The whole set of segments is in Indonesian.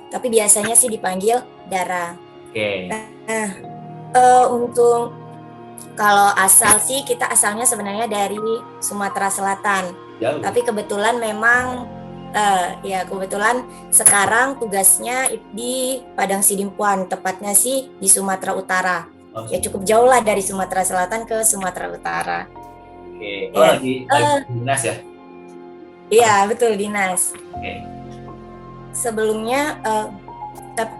Tapi biasanya sih dipanggil Dara. Oke. Nah, untuk kalau asal sih kita asalnya sebenarnya dari Sumatera Selatan. Jauh. Tapi kebetulan memang ya kebetulan sekarang tugasnya di Padang Sidimpuan, tepatnya sih di Sumatera Utara. Oh, Ya cukup jauh lah dari Sumatera Selatan ke Sumatera Utara. oke. Oh, Ya, lagi dinas ya? iya betul dinas. Oke. Sebelumnya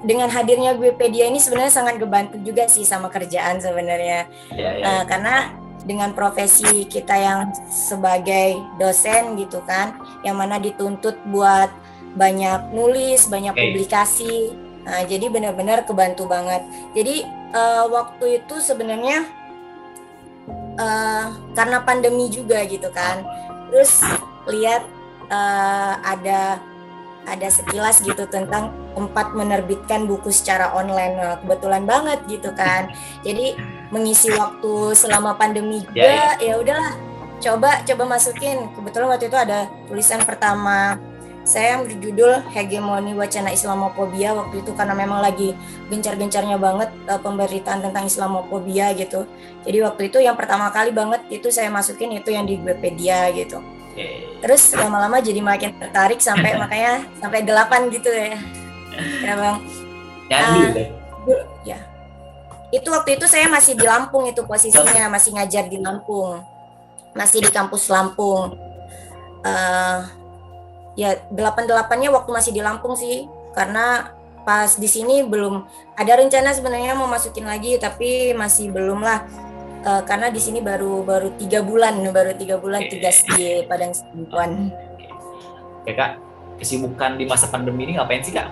dengan hadirnya Wikipedia ini sebenarnya sangat kebantu juga sih sama kerjaan sebenarnya. Ya, ya, ya. Karena dengan profesi kita yang sebagai dosen gitu kan, yang mana dituntut buat banyak nulis, banyak Oke. publikasi. Nah, jadi benar-benar kebantu banget. Jadi waktu itu sebenarnya karena pandemi juga gitu kan. Terus lihat ada sekilas gitu tentang tempat menerbitkan buku secara online. Nah, kebetulan banget gitu kan. Jadi mengisi waktu selama pandemi Ya, ya. juga, ya udahlah coba masukin. Kebetulan waktu itu ada tulisan pertama saya yang berjudul Hegemoni Wacana Islamofobia waktu itu karena memang lagi gencar-gencarnya banget pemberitaan tentang Islamofobia gitu. Jadi waktu itu yang pertama kali banget itu saya masukin itu yang di Wikipedia gitu. Oke. Terus lama-lama jadi makin tertarik sampai makanya sampai 8 gitu ya. Ya Bang. Nyandi Ah, udah. ya. Itu waktu itu saya masih di Lampung itu posisinya, masih ngajar di Lampung. Masih di kampus Lampung. Eh ya 8-8-nya waktu masih di Lampung sih. Karena pas di sini belum ada rencana sebenarnya mau masukin lagi tapi masih belum lah. Karena di sini baru 3 bulan tugas Oke. di Padang Sidimpuan. Oke, Kak. Kesibukan di masa pandemi ini ngapain sih, Kak?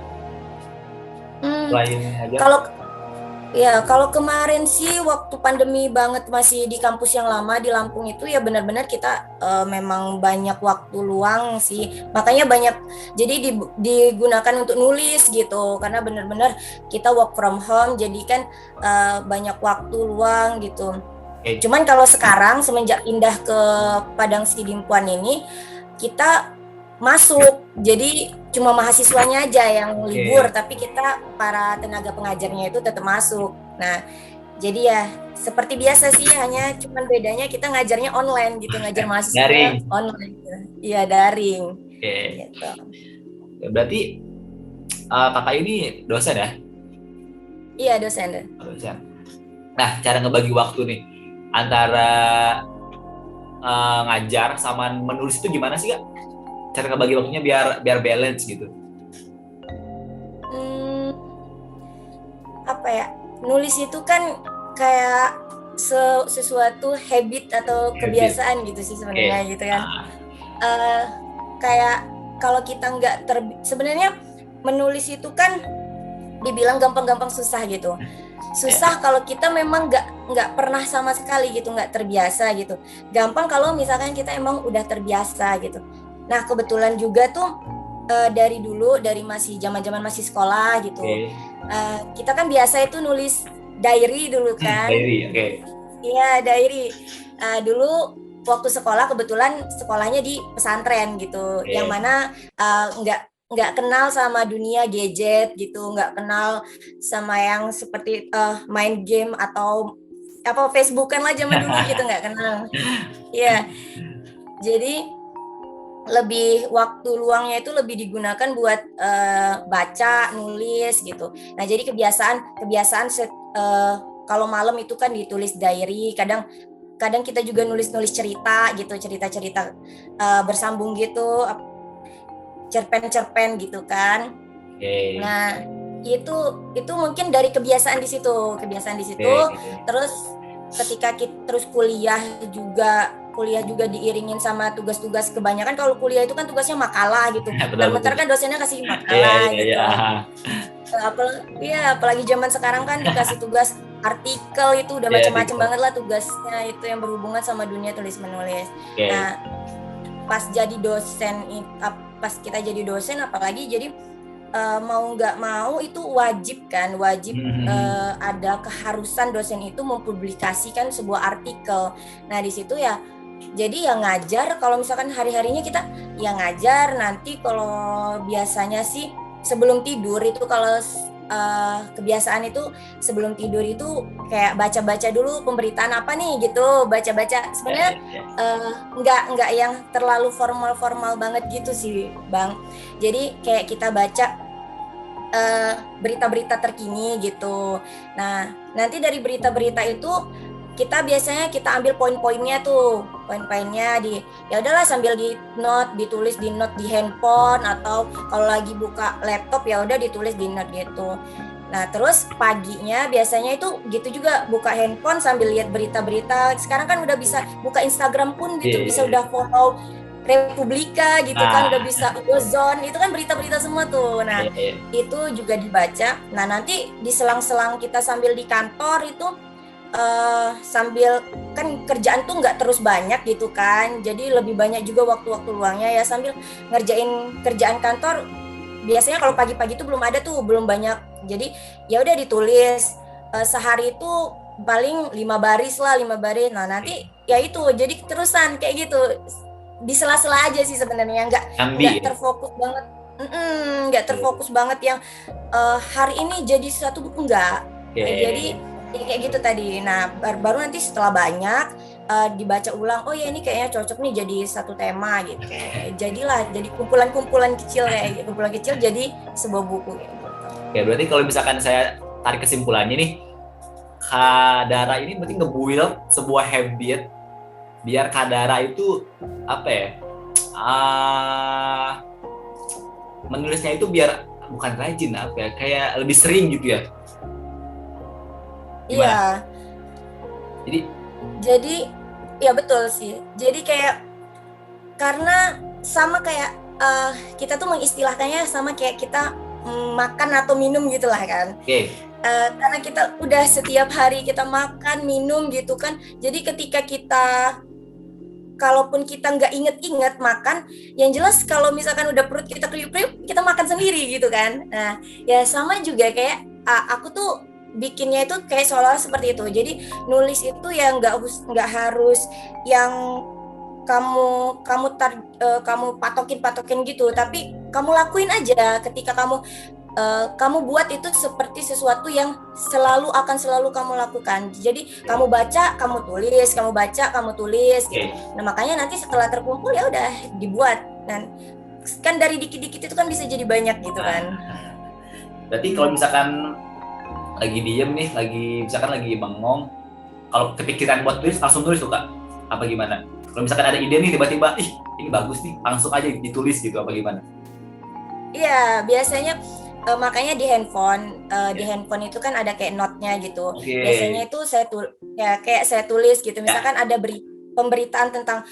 Hmm, Selain ngajar? kalau kalau kemarin sih waktu pandemi banget masih di kampus yang lama di Lampung itu ya benar-benar kita memang banyak waktu luang sih. Makanya banyak jadi digunakan untuk nulis gitu karena benar-benar kita work from home jadi kan banyak waktu luang gitu. Oke. Cuman kalau sekarang semenjak pindah ke Padang Sidimpuan ini kita masuk. Jadi cuma mahasiswanya aja yang libur, Oke. tapi kita para tenaga pengajarnya itu tetap masuk. Nah, jadi ya seperti biasa sih, hanya cuman bedanya kita ngajarnya online gitu, ngajar mahasiswanya Daring. online. Iya, daring Oke. gitu. Berarti kakak ini dosen ya? Iya, dosen. Dosen. Nah, cara ngebagi waktu nih antara ngajar sama menulis itu gimana sih, Kak? Cara ngebagi waktunya biar biar balance gitu. Hmm, apa ya? Nulis itu kan kayak sesuatu habit atau Habit. kebiasaan gitu sih sebenarnya Oke. gitu kan. eh Kayak kalau kita nggak sebenarnya menulis itu kan dibilang gampang-gampang susah gitu. Ya. Susah kalau kita memang nggak pernah sama sekali gitu, nggak terbiasa gitu. Gampang kalau misalkan kita emang udah terbiasa gitu. Nah kebetulan juga tuh dari dulu dari masih zaman-zaman masih sekolah gitu, Oke. kita kan biasa itu nulis diary dulu kan. Diary. Oke. Iya, diary. Dulu waktu sekolah kebetulan sekolahnya di pesantren gitu, yang Oke. mana nggak kenal sama dunia gadget gitu, nggak kenal sama yang seperti main game atau apa Facebook kan lah zaman dulu gitu nggak kenal. Iya, jadi lebih waktu luangnya itu lebih digunakan buat baca, nulis gitu. Nah, jadi kebiasaan kebiasaan kalau malam itu kan ditulis diary, kadang kadang kita juga nulis-nulis cerita gitu, cerita-cerita bersambung gitu, cerpen-cerpen gitu kan. Oke. Nah, itu mungkin dari kebiasaan di situ. Oke. Terus ketika kita terus kuliah juga diiringin sama tugas-tugas, kebanyakan kalau kuliah itu kan tugasnya makalah gitu. Betul, Bentar-bentar betul. kan dosennya kasih Iya, makalah iya, iya. gitu. Apalagi zaman sekarang kan dikasih tugas artikel itu udah Iya, macam-macam TikTok. banget lah tugasnya itu yang berhubungan sama dunia tulis menulis. Oke. Nah, pas jadi dosen, pas kita jadi dosen apalagi jadi mau nggak mau itu wajib kan, wajib ada keharusan dosen itu mempublikasikan sebuah artikel. Nah di situ ya jadi ya ngajar, kalau misalkan hari-harinya kita ya ngajar, nanti kalau biasanya sih sebelum tidur itu kalau kebiasaan itu sebelum tidur itu kayak baca-baca dulu pemberitaan apa nih gitu, baca-baca. Sebenarnya nggak yang terlalu formal-formal banget gitu sih, Bang. Jadi kayak kita baca berita-berita terkini gitu. Nah, nanti dari berita-berita itu kita biasanya kita ambil poin-poinnya tuh, poin-poinnya di ya udahlah sambil di note, ditulis di note di handphone atau kalau lagi buka laptop ya udah ditulis di note gitu. Nah, terus paginya biasanya itu gitu juga buka handphone sambil lihat berita-berita. Sekarang kan udah bisa buka Instagram pun gitu, bisa udah follow Republika gitu kan, udah bisa Ozone, itu kan berita-berita semua tuh. Nah, itu juga dibaca. Nah, nanti di selang-selang kita sambil di kantor itu sambil kan kerjaan tuh nggak terus banyak gitu kan, jadi lebih banyak juga waktu-waktu luangnya ya sambil ngerjain kerjaan kantor. Biasanya kalau pagi-pagi itu belum ada tuh, belum banyak, jadi ya udah ditulis sehari itu paling 5 baris lah, 5 baris. Nah nanti ya itu jadi terusan kayak gitu di sela-sela aja sih sebenarnya, nggak terfokus banget, nggak terfokus banget yang hari ini jadi satu buku, nggak. Jadi ya kayak gitu tadi. Nah baru nanti setelah banyak dibaca ulang, oh ya ini kayaknya cocok nih jadi satu tema gitu. Jadilah jadi kumpulan-kumpulan kecil kayak kumpulan kecil jadi sebuah buku gitu. Ya berarti kalau misalkan saya tarik kesimpulannya nih, Kak Dara ini berarti nge-build sebuah habit biar Kak Dara itu apa ya, menulisnya itu biar bukan rajin apa ya, kayak lebih sering gitu ya. Gimana? Iya. Jadi ya betul sih. Jadi kayak karena sama kayak kita tuh mengistilahkannya sama kayak kita makan atau minum gitulah kan. Karena kita udah setiap hari kita makan minum gitu kan, jadi ketika kita kalaupun kita nggak inget-inget makan, yang jelas kalau misalkan udah perut kita kriuk-kriuk, kita makan sendiri gitu kan. Nah ya sama juga kayak aku tuh bikinnya itu kayak seolah-olah seperti itu. Jadi nulis itu ya nggak harus yang kamu patokin gitu, tapi kamu lakuin aja. Ketika kamu buat itu seperti sesuatu yang akan selalu kamu lakukan. Jadi kamu baca, kamu tulis, kamu baca, kamu tulis gitu. Nah makanya nanti setelah terkumpul ya udah dibuat. Dan kan dari dikit-dikit itu kan bisa jadi banyak gitu kan. Berarti kalau misalkan lagi diem nih, misalkan lagi bengong, kalau kepikiran buat tulis langsung tulis tuh Kak? Apa gimana? Kalau misalkan ada ide nih tiba-tiba, ini bagus nih, langsung aja ditulis gitu, apa gimana? Iya, biasanya makanya di handphone itu kan ada kayak note-nya gitu. Biasanya itu saya tulis gitu. Misalkan ada pemberitaan tentang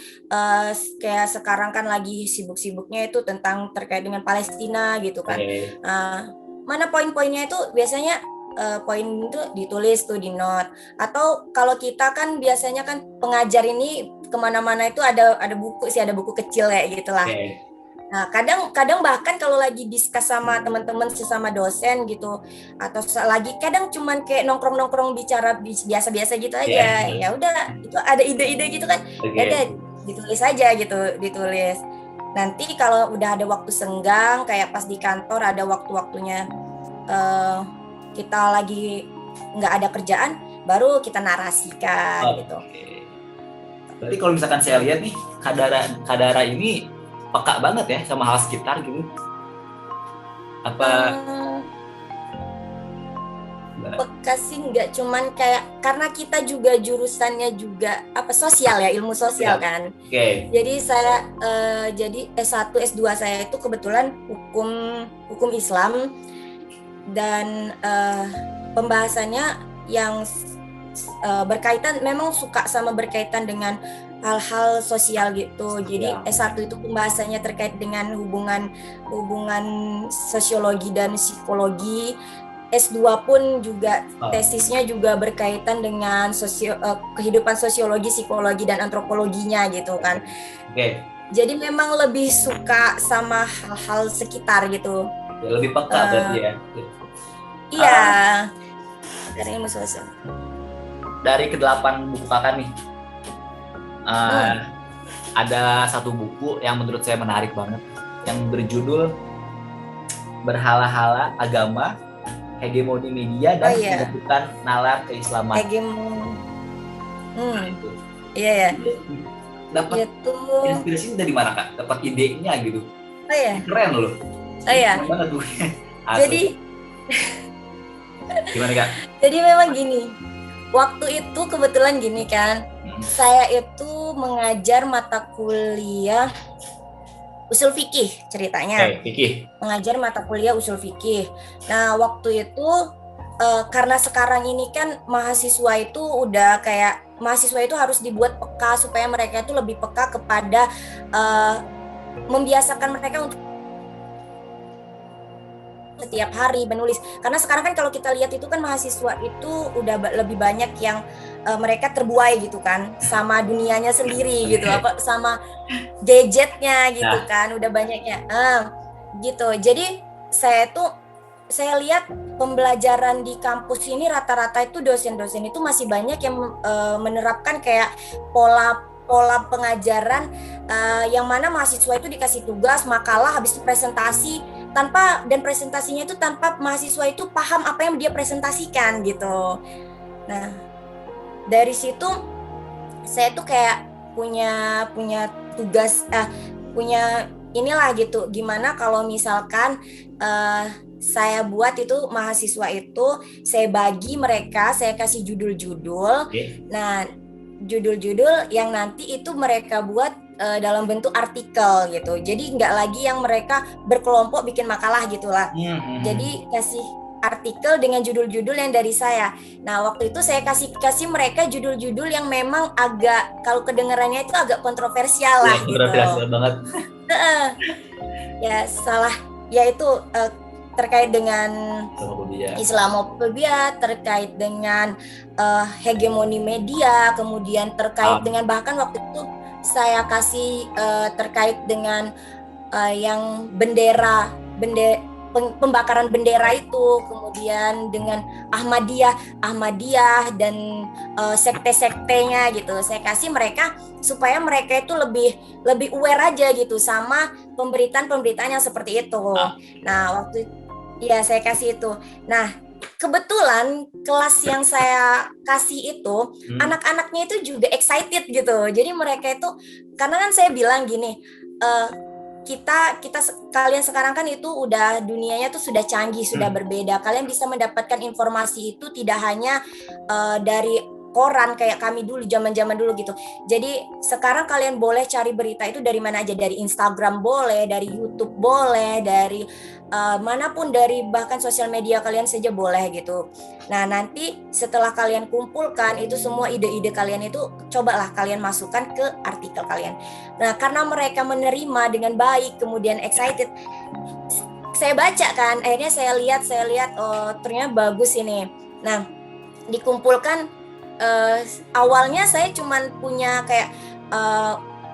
kayak sekarang kan lagi sibuk-sibuknya itu tentang terkait dengan Palestina gitu kan. Mana poin-poinnya itu biasanya poin itu ditulis tuh di note. Atau kalau kita kan biasanya kan pengajar ini kemana-mana itu ada buku sih, ada buku kecil kayak gitulah. Nah kadang bahkan kalau lagi diskus sama teman-teman sesama dosen gitu, atau lagi kadang cuman kayak nongkrong-nongkrong bicara biasa-biasa gitu aja, ya udah itu ada ide-ide gitu kan, ya udah ditulis aja gitu, ditulis. Nanti kalau udah ada waktu senggang kayak pas di kantor ada waktu-waktunya kita lagi nggak ada kerjaan, baru kita narasikan gitu. Berarti kalau misalkan saya lihat nih, Kak Dara ini peka banget ya sama hal sekitar gitu. Apa peka sih nggak cuman kayak, karena kita juga jurusannya juga sosial ya, ilmu sosial kan. Jadi saya jadi S1 S2 saya itu kebetulan hukum Islam, dan pembahasannya yang memang suka sama berkaitan dengan hal-hal sosial gitu. Jadi S1 itu pembahasannya terkait dengan hubungan sosiologi dan psikologi. S2 pun juga tesisnya juga berkaitan dengan kehidupan sosiologi, psikologi dan antropologinya gitu kan. Jadi memang lebih suka sama hal-hal sekitar gitu. Ya, lebih peka berarti ya. Iya. Dari ilmu sosial. Dari ke-8 buku Kakak nih, ada satu buku yang menurut saya menarik banget, yang berjudul berhala-hala agama, hegemoni media, Oh dan iya, pembentukan nalar keislaman. hegemon. Nah, Hmm, itu. iya ya. Dapat Itu. inspirasi dari mana Kak? Dapat idenya gitu. Oh ya. Keren loh. Oh Ini ya. keren banget tuh. Asli. Jadi Gimana Kak? jadi memang gini. Waktu itu kebetulan gini kan. Saya itu mengajar mata kuliah usul fikih ceritanya. Vicky. Mengajar mata kuliah usul fikih. Nah, waktu itu karena sekarang ini kan mahasiswa itu udah kayak mahasiswa itu harus dibuat peka supaya mereka itu lebih peka kepada eh, membiasakan mereka untuk setiap hari menulis. Karena sekarang kan kalau kita lihat itu kan mahasiswa itu udah lebih banyak yang mereka terbuai gitu kan sama dunianya sendiri gitu, apa sama gadgetnya gitu Nah, kan, udah banyaknya. Gitu. Jadi saya lihat pembelajaran di kampus ini rata-rata itu dosen-dosen itu masih banyak yang menerapkan kayak pola pengajaran yang mana mahasiswa itu dikasih tugas makalah habis itu presentasi dan presentasinya itu tanpa mahasiswa itu paham apa yang dia presentasikan gitu. Nah, dari situ saya tuh kayak punya tugas punya inilah gitu. Gimana kalau misalkan saya buat itu mahasiswa itu saya bagi mereka, saya kasih judul-judul. okay. Nah, judul-judul yang nanti itu mereka buat dalam bentuk artikel gitu. Jadi nggak lagi yang mereka berkelompok bikin makalah gitulah. Jadi kasih artikel dengan judul-judul yang dari saya. Nah, waktu itu saya kasih mereka judul-judul yang memang agak kalau kedengarannya itu agak kontroversial lah gitu. Kontroversial banget. Ya salah, yaitu terkait dengan Islamofobia, terkait dengan hegemoni media, kemudian terkait dengan bahkan waktu itu saya kasih terkait dengan yang pembakaran bendera itu, kemudian dengan Ahmadiyah dan sekte-sektenya gitu. Saya kasih mereka supaya mereka itu lebih aware aja gitu sama pemberitaan-pemberitaan yang seperti itu. Nah, waktu ya saya kasih itu. Nah, kebetulan kelas yang saya kasih itu anak-anaknya itu juga excited gitu. Jadi mereka itu karena kan saya bilang gini, kita kalian sekarang kan itu udah dunianya tuh sudah canggih, sudah berbeda. Kalian bisa mendapatkan informasi itu tidak hanya dari koran kayak kami dulu zaman-zaman dulu gitu. Jadi sekarang kalian boleh cari berita itu dari mana aja, dari Instagram boleh, dari YouTube boleh, dari manapun, dari bahkan sosial media kalian saja boleh gitu. Nah, nanti setelah kalian kumpulkan itu semua ide-ide kalian itu cobalah kalian masukkan ke artikel kalian. Nah, karena mereka menerima dengan baik, kemudian excited, saya baca kan, akhirnya saya lihat oh ternyata bagus ini. Nah, dikumpulkan awalnya saya cuman punya kayak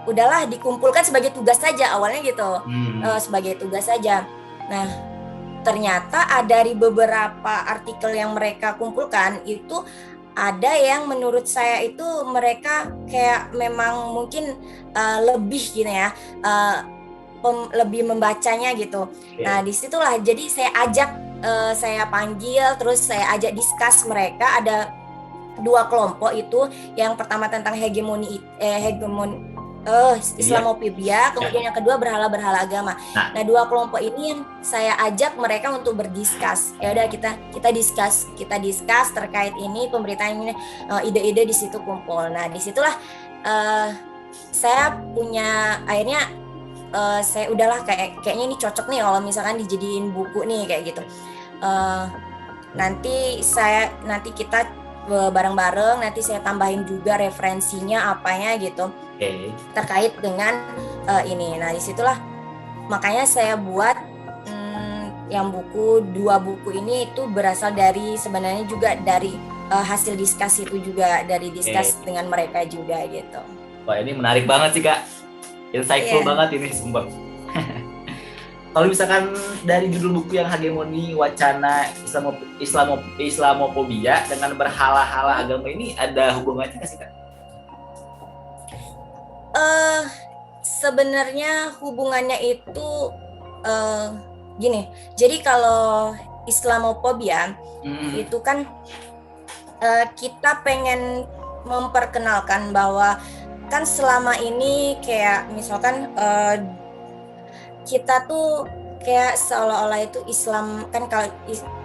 udahlah dikumpulkan sebagai tugas saja awalnya gitu, sebagai tugas saja. Nah, ternyata dari beberapa artikel yang mereka kumpulkan itu ada yang menurut saya itu mereka kayak memang mungkin lebih gini ya, lebih membacanya gitu. Nah, disitulah jadi saya ajak, saya panggil, terus saya ajak discuss mereka. Ada 2 kelompok itu, yang pertama tentang hegemoni Islamofobia, kemudian yang kedua berhala-berhala agama. Nah, 2 kelompok ini yang saya ajak mereka untuk berdiskus. Ya udah kita discuss terkait ini, pemberitaan ini, ide-ide di situ kumpul. Nah, disitulah saya punya akhirnya saya udahlah kayaknya ini cocok nih kalau misalkan dijadiin buku nih kayak gitu. Nanti kita bareng-bareng, nanti saya tambahin juga referensinya apanya gitu, terkait dengan ini. Nah, disitulah makanya saya buat yang 2 buku ini itu berasal dari sebenarnya juga dari hasil diskusi itu juga, dari diskus dengan mereka juga gitu. Wah, ini menarik banget sih Kak, insightful banget ini sumpah. Kalau misalkan dari judul buku yang hegemoni wacana Islamofobia dengan berhala-hala agama ini ada hubungannya nggak sih Kak? Sebenarnya hubungannya itu Gini, jadi kalau Islamophobia Mm-mm. itu kan kita pengen memperkenalkan bahwa kan selama ini kayak misalkan kita tuh kayak seolah-olah itu Islam kan, kalau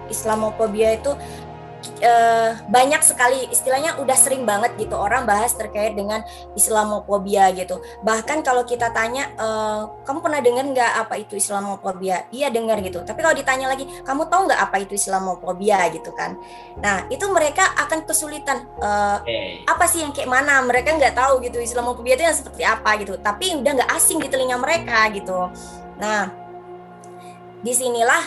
Islamophobia itu banyak sekali istilahnya, udah sering banget gitu orang bahas terkait dengan Islamophobia gitu. Bahkan kalau kita tanya, kamu pernah dengar nggak apa itu Islamophobia? Iya dengar gitu. Tapi kalau ditanya lagi, kamu tahu nggak apa itu Islamophobia gitu kan? Nah itu mereka akan kesulitan. Oke. Apa sih yang kayak mana? Mereka nggak tahu gitu Islamophobia itu yang seperti apa gitu. Tapi udah nggak asing di telinga mereka gitu. Nah disinilah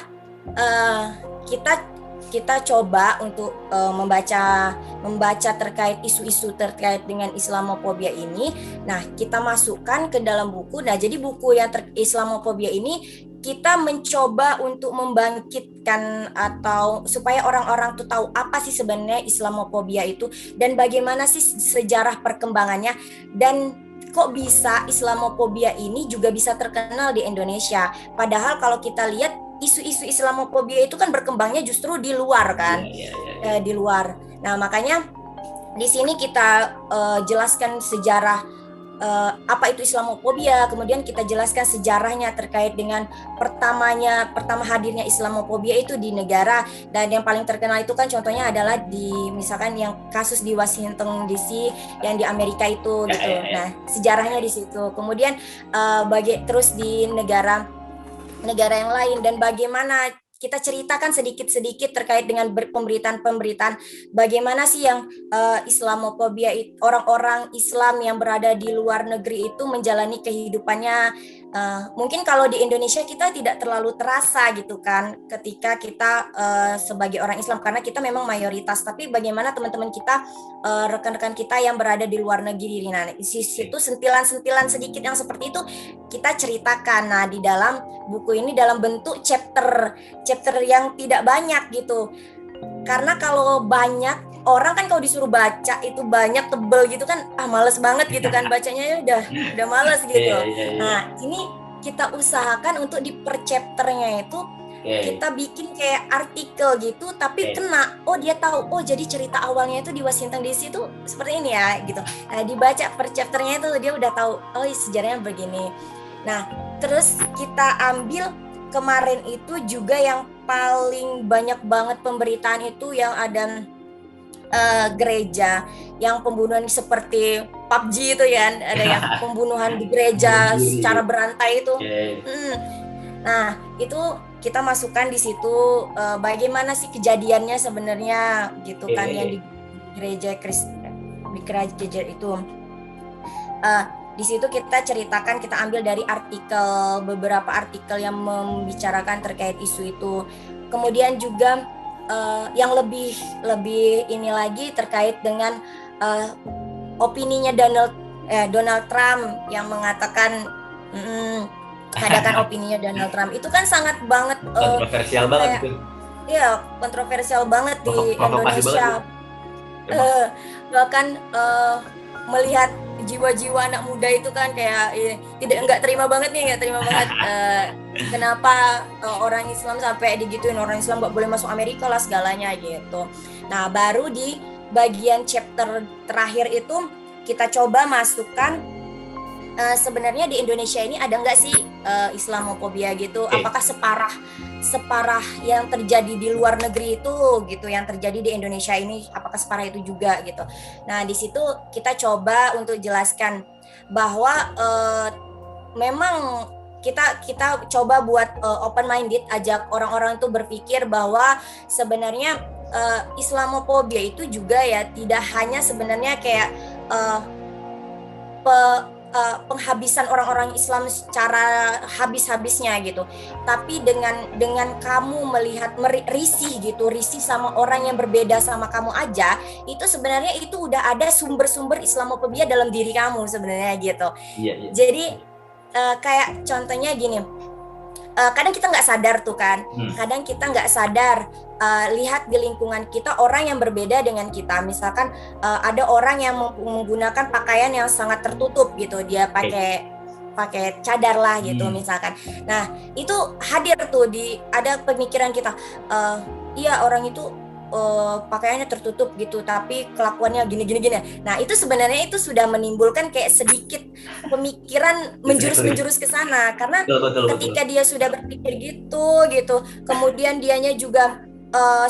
uh, kita kita coba untuk membaca terkait isu-isu terkait dengan Islamophobia ini. Nah, kita masukkan ke dalam buku. Nah, jadi buku yang Islamophobia ini kita mencoba untuk membangkitkan atau supaya orang-orang tuh tahu apa sih sebenarnya Islamophobia itu dan bagaimana sih sejarah perkembangannya, dan kok bisa Islamophobia ini juga bisa terkenal di Indonesia. Padahal kalau kita lihat isu-isu Islamophobia itu kan berkembangnya justru di luar Iya, kan, iya, iya, iya. di luar. Nah makanya di sini kita jelaskan sejarah apa itu Islamophobia, kemudian kita jelaskan sejarahnya terkait dengan pertama hadirnya Islamophobia itu di negara, dan yang paling terkenal itu kan contohnya adalah di misalkan yang kasus di Washington DC yang di Amerika itu Ya, gitu. ya, ya. Nah sejarahnya di situ. Kemudian terus di negara yang lain, dan bagaimana kita ceritakan sedikit-sedikit terkait dengan pemberitaan-pemberitaan bagaimana sih yang Islamophobia, orang-orang Islam yang berada di luar negeri itu menjalani kehidupannya. Mungkin kalau di Indonesia kita tidak terlalu terasa gitu kan ketika kita sebagai orang Islam karena kita memang mayoritas, tapi bagaimana teman-teman kita, rekan-rekan kita yang berada di luar negeri. Nah, di situ sentilan-sentilan sedikit yang seperti itu kita ceritakan. Nah, di dalam buku ini dalam bentuk chapter yang tidak banyak gitu. Karena kalau banyak orang kan kalau disuruh baca itu banyak tebel gitu kan, males banget gitu kan bacanya, ya udah males Iya, gitu. iya, iya. Nah, ini kita usahakan untuk di per chapternya itu Oke, kita bikin kayak artikel gitu tapi oke. kena, oh dia tahu, oh jadi cerita awalnya itu di Washington DC itu seperti ini ya gitu. Nah dibaca per chapternya itu dia udah tahu, oh sejarahnya begini. Nah terus kita ambil kemarin itu juga yang paling banyak banget pemberitaan itu yang ada gereja yang pembunuhan seperti PUBG itu ya, ada yang pembunuhan di Bunuh gereja diri. secara berantai itu. Oke. Nah, itu kita masukkan di situ bagaimana sih kejadiannya sebenarnya gitu kan yang Oke. di gereja di gereja itu. Uh, di situ kita ceritakan, kita ambil dari beberapa artikel yang membicarakan terkait isu itu. Kemudian juga yang lebih ini lagi terkait dengan opininya Donald Trump yang mengatakan adakan opininya Donald Trump itu kan sangat banget Kontroversial banget kayak itu. ya kontroversial banget di Provokasi banget tuh. Indonesia. Emang. Bahkan melihat jiwa-jiwa anak muda itu kan kayak nggak terima banget kenapa orang Islam sampai digituin, orang Islam nggak boleh masuk Amerika lah segalanya gitu. Nah baru di bagian chapter terakhir itu kita coba masukkan sebenarnya di Indonesia ini ada nggak sih Islamophobia gitu? Oke. Apakah separah yang terjadi di luar negeri itu gitu, yang terjadi di Indonesia ini, apakah separah itu juga gitu? Nah di situ kita coba untuk jelaskan bahwa memang kita coba buat open minded, ajak orang-orang itu berpikir bahwa sebenarnya Islamophobia itu juga ya tidak hanya sebenarnya kayak penghabisan orang-orang Islam secara habis-habisnya gitu, tapi dengan kamu melihat risih sama orang yang berbeda sama kamu aja, itu sebenarnya itu udah ada sumber-sumber Islamophobia dalam diri kamu sebenarnya gitu. Iya, iya. Jadi kayak contohnya gini, kadang kita nggak sadar tuh kan, kadang kita nggak sadar lihat di lingkungan kita orang yang berbeda dengan kita. Misalkan ada orang yang menggunakan pakaian yang sangat tertutup gitu, dia pakai pakai cadar lah gitu misalkan. Nah itu hadir tuh ada pemikiran kita, iya orang itu pakaiannya tertutup gitu tapi kelakuannya gini. Nah itu sebenarnya itu sudah menimbulkan kayak sedikit pemikiran menjurus ke sana, karena ketika dia sudah berpikir gitu kemudian dianya juga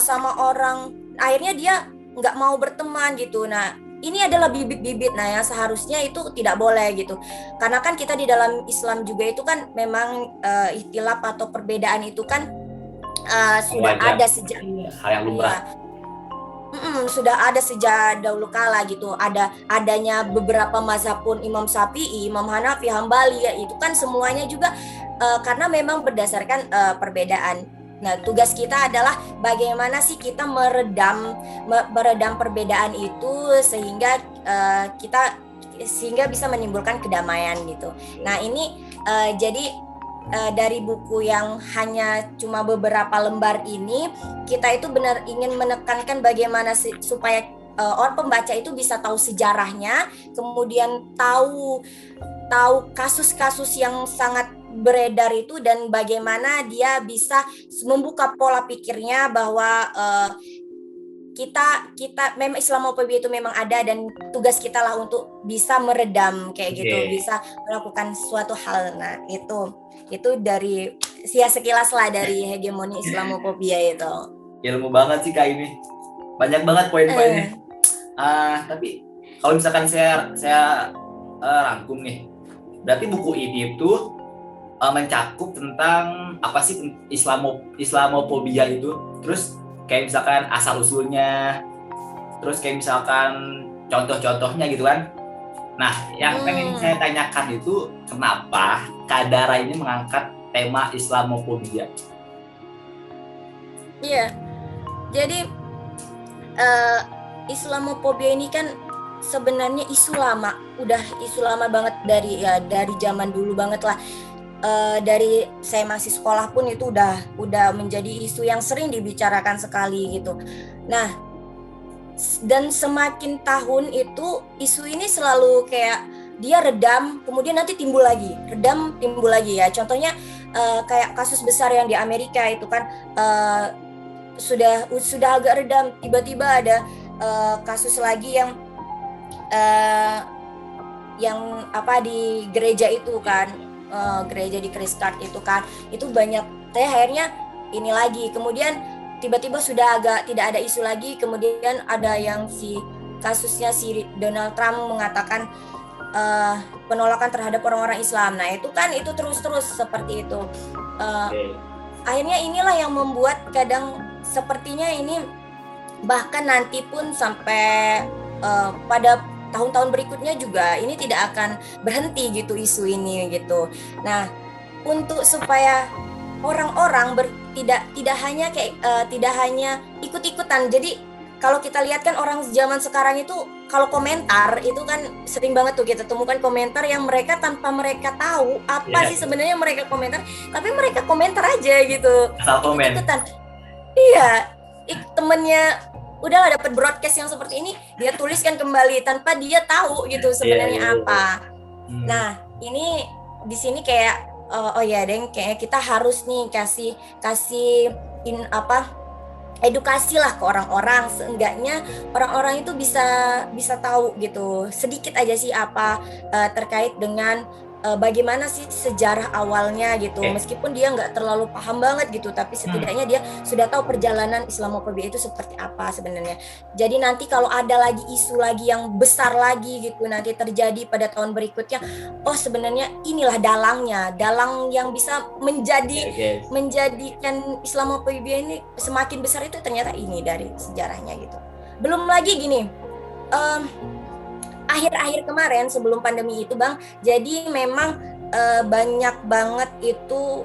sama orang, akhirnya dia nggak mau berteman gitu. Nah ini adalah bibit-bibit nah yang seharusnya itu tidak boleh gitu, karena kan kita di dalam Islam juga itu kan memang ikhtilaf atau perbedaan itu kan sudah ada sejak hal yang lumrah. Sudah ada sejak dahulu kala gitu. Adanya beberapa mazhab pun, Imam Syafi'i, Imam Hanafi, Hambali ya, itu kan semuanya juga karena memang berdasarkan perbedaan. Nah, tugas kita adalah bagaimana sih kita meredam perbedaan itu sehingga sehingga bisa menimbulkan kedamaian gitu. Nah, ini jadi dari buku yang hanya cuma beberapa lembar ini, kita itu benar ingin menekankan bagaimana supaya orang pembaca itu bisa tahu sejarahnya, kemudian tahu kasus-kasus yang sangat beredar itu dan bagaimana dia bisa membuka pola pikirnya bahwa kita memang Islamophobia itu memang ada dan tugas kita lah untuk bisa meredam kayak gitu, bisa melakukan suatu hal. Nah itu dari sekilas lah dari hegemoni Islamophobia itu. Ilmu banget sih Kak ini, banyak banget poin-poinnya. Tapi kalau misalkan saya rangkum nih, berarti buku ini tuh mencakup tentang apa sih Islamophobia itu, terus kayak misalkan asal usulnya, terus kayak misalkan contoh-contohnya gitu kan. Nah, yang pengen saya tanyakan itu kenapa Kak Dara ini mengangkat tema Islamophobia? Iya, jadi Islamophobia ini kan sebenarnya isu lama banget dari zaman dulu banget lah. Dari saya masih sekolah pun itu udah menjadi isu yang sering dibicarakan sekali gitu. Nah, dan semakin tahun itu isu ini selalu kayak dia redam, kemudian nanti timbul lagi ya. Contohnya kayak kasus besar yang di Amerika itu kan sudah agak redam, tiba-tiba ada kasus lagi yang di gereja itu kan. Gereja di Christchurch itu kan, itu banyak akhirnya ini lagi, kemudian tiba-tiba sudah agak tidak ada isu lagi, kemudian ada yang kasusnya Donald Trump mengatakan penolakan terhadap orang-orang Islam. Nah itu terus seperti itu. Akhirnya inilah yang membuat kadang sepertinya ini bahkan nanti pun sampai pada tahun-tahun berikutnya juga ini tidak akan berhenti gitu isu ini gitu. Nah, untuk supaya orang-orang tidak hanya ikut-ikutan. Jadi kalau kita lihat kan orang zaman sekarang itu kalau komentar itu kan sering banget tuh kita temukan komentar yang mereka tanpa mereka tahu apa sih sebenarnya mereka komentar, tapi mereka komentar aja gitu. Asal komen. Ikut-ikutan. Iya, temennya udahlah dapat broadcast yang seperti ini, dia tuliskan kembali tanpa dia tahu gitu sebenarnya apa. Nah, ini di sini kayak kayaknya kita harus nih kasih edukasi lah ke orang-orang, seenggaknya orang-orang itu bisa tahu gitu sedikit aja sih apa terkait dengan bagaimana sih sejarah awalnya gitu. Meskipun dia nggak terlalu paham banget gitu, tapi setidaknya dia sudah tahu perjalanan Islamophobia itu seperti apa sebenarnya. Jadi nanti kalau ada lagi isu lagi yang besar lagi gitu nanti terjadi pada tahun berikutnya, sebenarnya inilah dalang yang bisa menjadikan Islamophobia ini semakin besar itu ternyata ini dari sejarahnya gitu. Belum lagi gini, akhir-akhir kemarin sebelum pandemi itu Bang, jadi memang banyak banget itu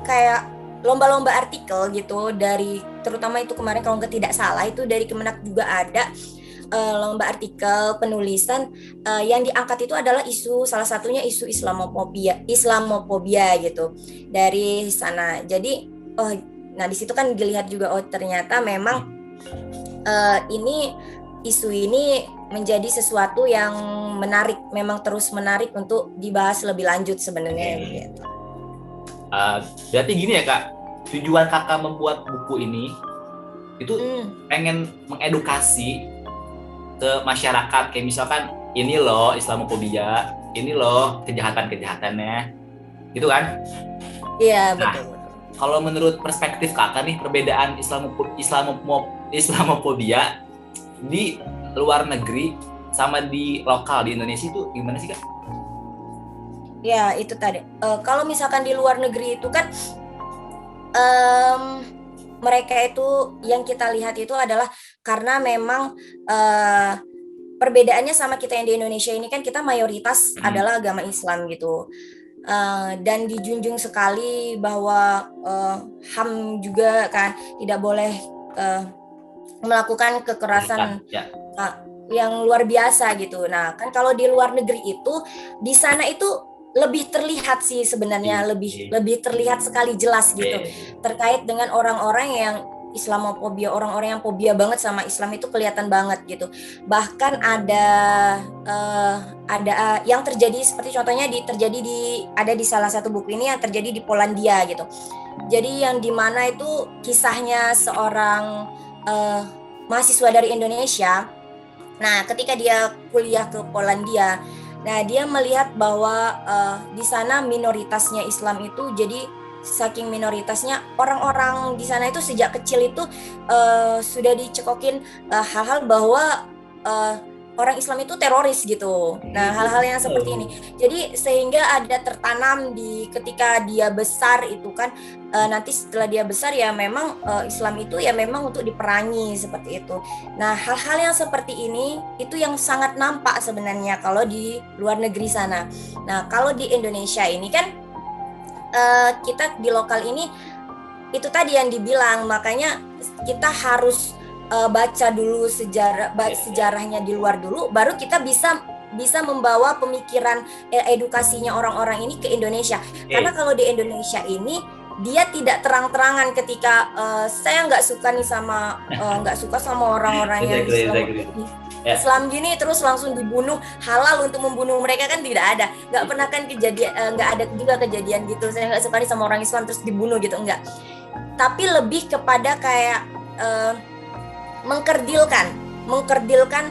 kayak lomba-lomba artikel gitu dari, terutama itu kemarin kalau tidak salah itu dari Kemenak juga ada lomba artikel penulisan yang diangkat itu adalah salah satunya isu Islamophobia gitu dari sana. Jadi nah di situ kan dilihat juga ternyata memang isu ini menjadi sesuatu yang menarik, memang terus menarik untuk dibahas lebih lanjut sebenarnya gitu. Berarti gini ya Kak, tujuan Kakak membuat buku ini itu pengen mengedukasi ke masyarakat, kayak misalkan ini loh Islamophobia, ini loh kejahatan-kejahatannya, gitu kan? Iya, Nah, betul. kalau menurut perspektif Kakak nih, perbedaan Islamophobia di luar negeri sama di lokal di Indonesia itu gimana sih Kak? Ya, itu tadi. Kalau misalkan di luar negeri itu kan mereka itu yang kita lihat itu adalah karena memang perbedaannya sama kita yang di Indonesia ini kan kita mayoritas adalah agama Islam gitu. Dan dijunjung sekali bahwa HAM juga kan tidak boleh melakukan kekerasan yang luar biasa gitu. Nah, kan kalau di luar negeri itu di sana itu lebih terlihat sih sebenarnya, lebih terlihat sekali jelas gitu terkait dengan orang-orang yang Islamophobia, orang-orang yang fobia banget sama Islam itu kelihatan banget gitu. Bahkan ada yang terjadi seperti contohnya ada di salah satu buku ini yang terjadi di Polandia gitu. Jadi yang dimana itu kisahnya seorang mahasiswa dari Indonesia. Nah, ketika dia kuliah ke Polandia, nah dia melihat bahwa di sana minoritasnya Islam itu jadi saking minoritasnya orang-orang di sana itu sejak kecil itu sudah dicekokin hal-hal bahwa orang Islam itu teroris gitu. Nah, hal-hal yang seperti ini. Jadi sehingga ada tertanam di ketika dia besar itu kan nanti setelah dia besar ya memang Islam itu ya memang untuk diperangi seperti itu. Nah, hal-hal yang seperti ini itu yang sangat nampak sebenarnya kalau di luar negeri sana. Nah, kalau di Indonesia ini kan kita di lokal ini itu tadi yang dibilang, makanya kita harus baca dulu sejarahnya di luar dulu, baru kita bisa membawa pemikiran edukasinya orang-orang ini ke Indonesia. Karena kalau di Indonesia ini dia tidak terang-terangan ketika saya nggak suka nih nggak suka sama orang-orang yang Islam gini terus langsung dibunuh, halal untuk membunuh mereka kan tidak ada, nggak pernah kan kejadian, nggak ada juga kejadian gitu saya nggak suka nih sama orang Islam terus dibunuh gitu, enggak. Tapi lebih kepada kayak mengkerdilkan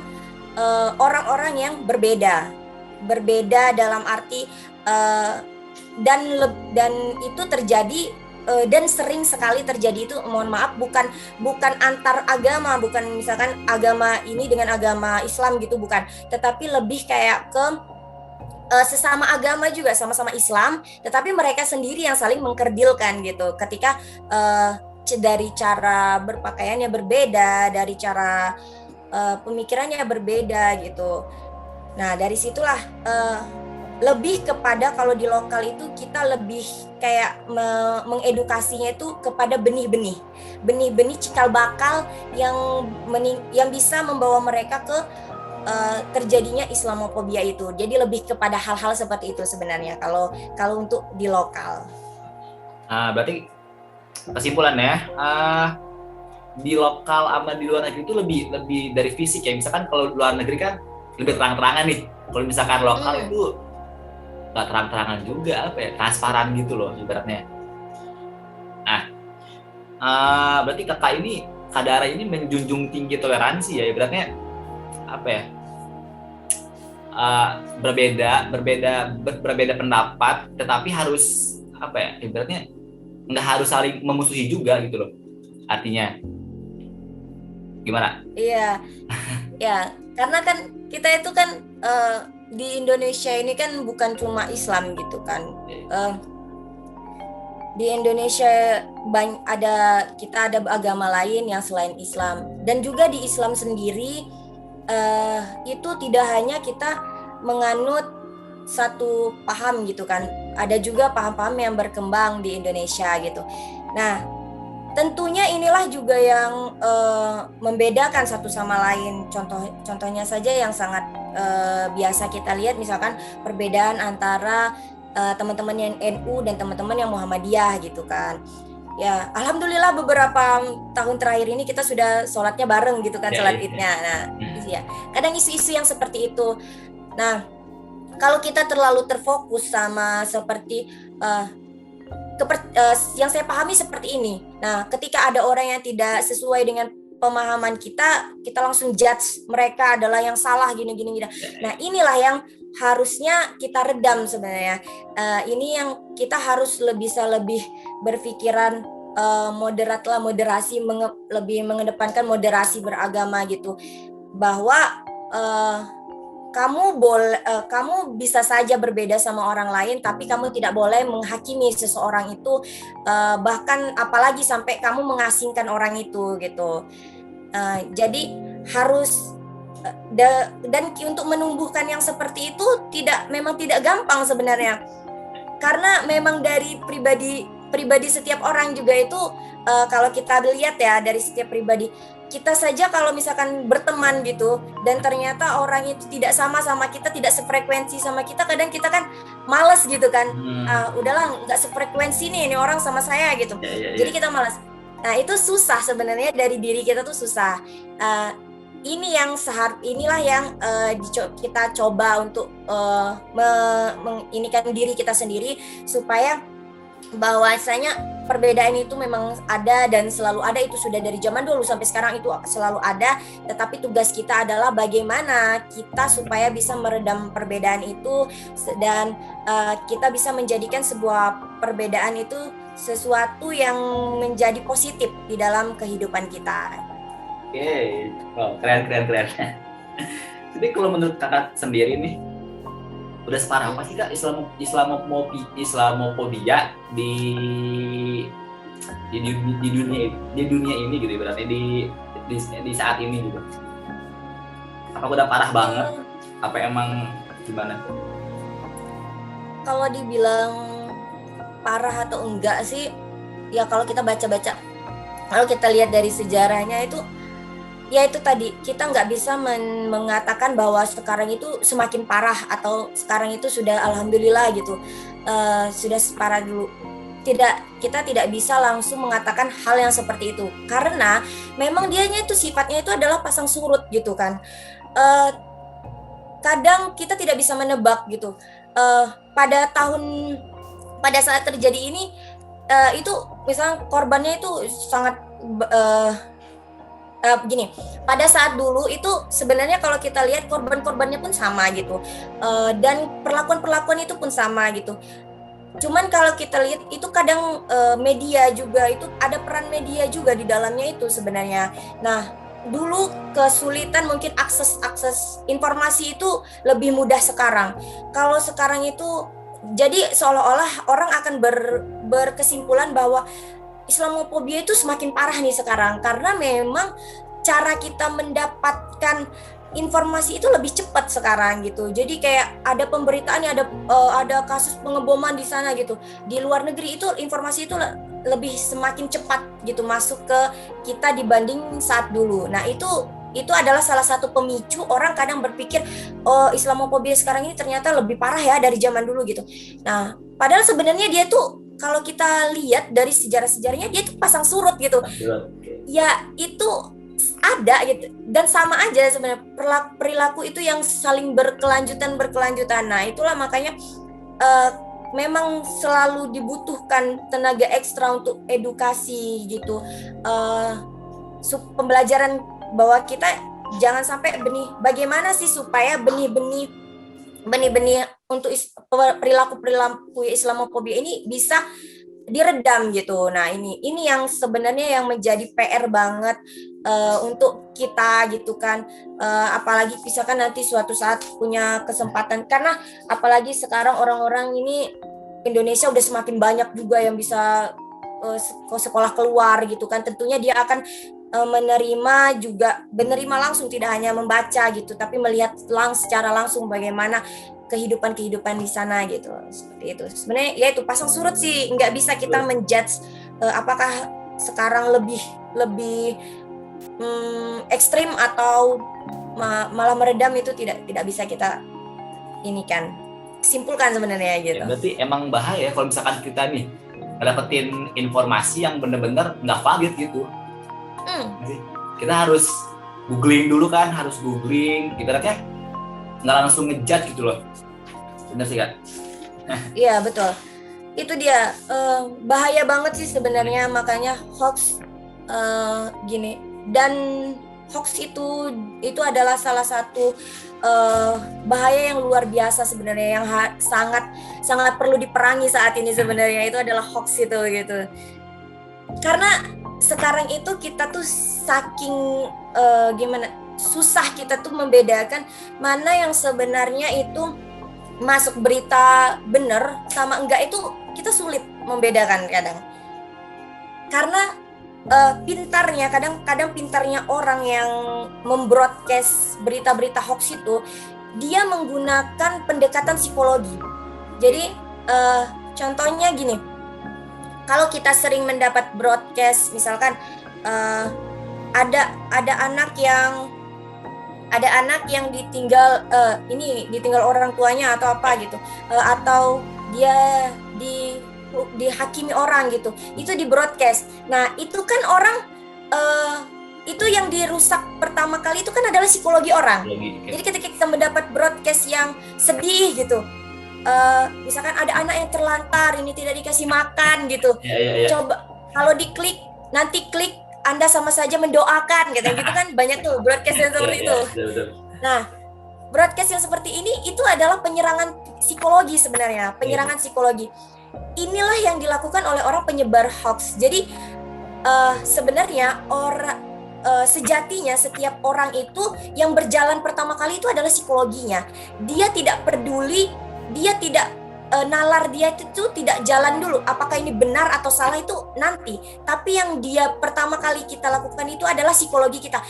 orang-orang yang berbeda dalam arti dan itu terjadi dan sering sekali terjadi itu, mohon maaf, bukan antar agama, bukan misalkan agama ini dengan agama Islam gitu, bukan, tetapi lebih kayak ke sesama agama juga sama-sama Islam, tetapi mereka sendiri yang saling mengkerdilkan gitu ketika dari cara berpakaiannya berbeda, dari cara pemikirannya berbeda gitu. Nah, dari situlah lebih kepada kalau di lokal itu kita lebih kayak mengedukasinya itu kepada benih-benih cikal bakal yang bisa membawa mereka ke terjadinya Islamophobia itu. Jadi lebih kepada hal-hal seperti itu sebenarnya kalau untuk di lokal. Berarti kesimpulannya di lokal sama di luar negeri itu lebih dari fisik ya. Misalkan kalau luar negeri kan lebih terang-terangan nih. Kalau misalkan lokal itu nggak terang-terangan juga, apa ya, transparan gitu loh ibaratnya. Nah, berarti kakak ini, Kak Dara ini menjunjung tinggi toleransi ya, ibaratnya apa ya, berbeda pendapat, tetapi harus apa ya, ibaratnya nggak harus saling memusuhi juga gitu loh, artinya gimana? Iya, ya karena kan kita itu kan di Indonesia ini kan bukan cuma Islam gitu kan. Di Indonesia kita ada agama lain yang selain Islam, dan juga di Islam sendiri itu tidak hanya kita menganut satu paham gitu kan, ada juga paham-paham yang berkembang di Indonesia gitu. Nah, tentunya inilah juga yang membedakan satu sama lain. Contohnya saja yang sangat biasa kita lihat, misalkan perbedaan antara teman-teman yang NU dan teman-teman yang Muhammadiyah gitu kan. Ya, alhamdulillah beberapa tahun terakhir ini kita sudah sholatnya bareng gitu kan, sholat Idnya. Nah, gitu ya. Kadang isu-isu yang seperti itu. Nah, kalau kita terlalu terfokus sama seperti yang saya pahami seperti ini. Nah, ketika ada orang yang tidak sesuai dengan pemahaman kita, kita langsung judge mereka adalah yang salah gini. Nah, inilah yang harusnya kita redam sebenarnya. Ini yang kita harus bisa lebih berpikiran moderat lah, moderasi, lebih mengedepankan moderasi beragama gitu. Bahwa kamu bisa saja berbeda sama orang lain, tapi kamu tidak boleh menghakimi seseorang itu, bahkan apalagi sampai kamu mengasingkan orang itu gitu. Jadi harus dan untuk menumbuhkan yang seperti itu memang tidak gampang sebenarnya, karena memang dari pribadi setiap orang juga itu, kalau kita lihat ya dari setiap pribadi. Kita saja kalau misalkan berteman gitu dan ternyata orang itu tidak sama kita, tidak sefrekuensi sama kita, kadang kita kan malas gitu kan. Udahlah, nggak sefrekuensi nih ini orang sama saya gitu. Jadi kita malas. Nah, itu susah sebenarnya, dari diri kita tuh susah. Inilah yang kita coba untuk menginikan diri kita sendiri, supaya bahwasanya perbedaan itu memang ada dan selalu ada. Itu sudah dari zaman dulu sampai sekarang itu selalu ada, tetapi tugas kita adalah bagaimana kita supaya bisa meredam perbedaan itu dan kita bisa menjadikan sebuah perbedaan itu sesuatu yang menjadi positif di dalam kehidupan kita. Oke, wow, keren. Jadi kalau menurut kakak sendiri nih, udah separah apa sih kak Islamofobia di dunia ini gitu, berarti di saat ini gitu? Apa udah parah banget? Apa emang gimana? Kalau dibilang parah atau enggak sih, ya kalau kita baca-baca, kalau kita lihat dari sejarahnya itu, ya itu tadi, kita nggak bisa mengatakan bahwa sekarang itu semakin parah atau sekarang itu sudah alhamdulillah gitu, sudah separah dulu. Kita tidak bisa langsung mengatakan hal yang seperti itu, karena memang dianya itu sifatnya itu adalah pasang surut gitu kan. Kadang kita tidak bisa menebak gitu. Pada saat terjadi ini, itu misalnya korbannya itu sangat gini, pada saat dulu itu sebenarnya kalau kita lihat korban-korbannya pun sama gitu, dan perlakuan itu pun sama gitu. Cuman kalau kita lihat itu kadang media juga, itu ada peran media juga di dalamnya itu sebenarnya. Nah, dulu kesulitan mungkin akses informasi itu lebih mudah sekarang. Kalau sekarang itu jadi seolah-olah orang akan berkesimpulan bahwa Islamofobia itu semakin parah nih sekarang, karena memang cara kita mendapatkan informasi itu lebih cepat sekarang gitu. Jadi kayak ada pemberitaan, ada kasus pengeboman di sana gitu. Di luar negeri itu informasi itu lebih semakin cepat gitu masuk ke kita dibanding saat dulu. Nah, itu adalah salah satu pemicu orang kadang berpikir, oh Islamofobia sekarang ini ternyata lebih parah ya dari zaman dulu gitu. Nah, padahal sebenarnya dia tuh, kalau kita lihat dari sejarah-sejarahnya, dia tuh pasang surut gitu. Ya itu ada gitu, dan sama aja sebenarnya perilaku itu yang saling berkelanjutan. Nah, itulah makanya memang selalu dibutuhkan tenaga ekstra untuk edukasi gitu, pembelajaran bahwa kita jangan sampai bagaimana sih supaya benih-benih untuk perilaku Islamofobia ini bisa diredam gitu. Nah, ini yang sebenarnya yang menjadi PR banget untuk kita gitu kan, apalagi misalkan nanti suatu saat punya kesempatan, karena apalagi sekarang orang-orang ini Indonesia udah semakin banyak juga yang bisa sekolah keluar gitu kan, tentunya dia akan menerima langsung, tidak hanya membaca gitu, tapi melihat secara langsung bagaimana kehidupan di sana gitu. Seperti itu sebenarnya, ya itu pasang surut sih, nggak bisa kita menjudge apakah sekarang lebih ekstrim atau malah meredam, itu tidak bisa kita ini kan simpulkan sebenarnya gitu. Ya, berarti emang bahaya kalau misalkan kita nih dapetin informasi yang benar-benar nggak valid gitu. Kita harus googling dulu kan, harus googling, ibaratnya nggak langsung ngejudge gitu loh. Bener sih Kak? Iya betul. Itu dia bahaya banget sih sebenarnya, makanya hoax gini. Dan hoax itu adalah salah satu bahaya yang luar biasa sebenarnya, yang sangat sangat perlu diperangi saat ini sebenarnya. Itu adalah hoax itu gitu. Karena sekarang itu kita tuh saking susah kita tuh membedakan mana yang sebenarnya itu masuk berita bener sama enggak, itu kita sulit membedakan kadang. Karena pintarnya kadang pintarnya orang yang membroadcast berita-berita hoax itu, dia menggunakan pendekatan psikologi. Jadi contohnya gini, kalau kita sering mendapat broadcast, misalkan ada anak yang ditinggal ditinggal orang tuanya atau apa gitu, atau dia dihakimi orang gitu, itu di broadcast. Nah itu kan orang itu yang dirusak pertama kali itu kan adalah psikologi orang. Jadi ketika kita mendapat broadcast yang sedih gitu, misalkan ada anak yang terlantar, ini tidak dikasih makan gitu, coba kalau diklik, nanti klik Anda sama saja mendoakan gitu kan, banyak tuh broadcast yang seperti itu. Nah broadcast yang seperti ini itu adalah penyerangan psikologi sebenarnya, penyerangan psikologi. Inilah yang dilakukan oleh orang penyebar hoax. Jadi sebenarnya sejatinya setiap orang itu yang berjalan pertama kali itu adalah psikologinya. Dia tidak peduli, dia tidak nalar dia itu tidak jalan dulu. Apakah ini benar atau salah itu nanti. Tapi yang dia pertama kali kita lakukan itu adalah psikologi kita,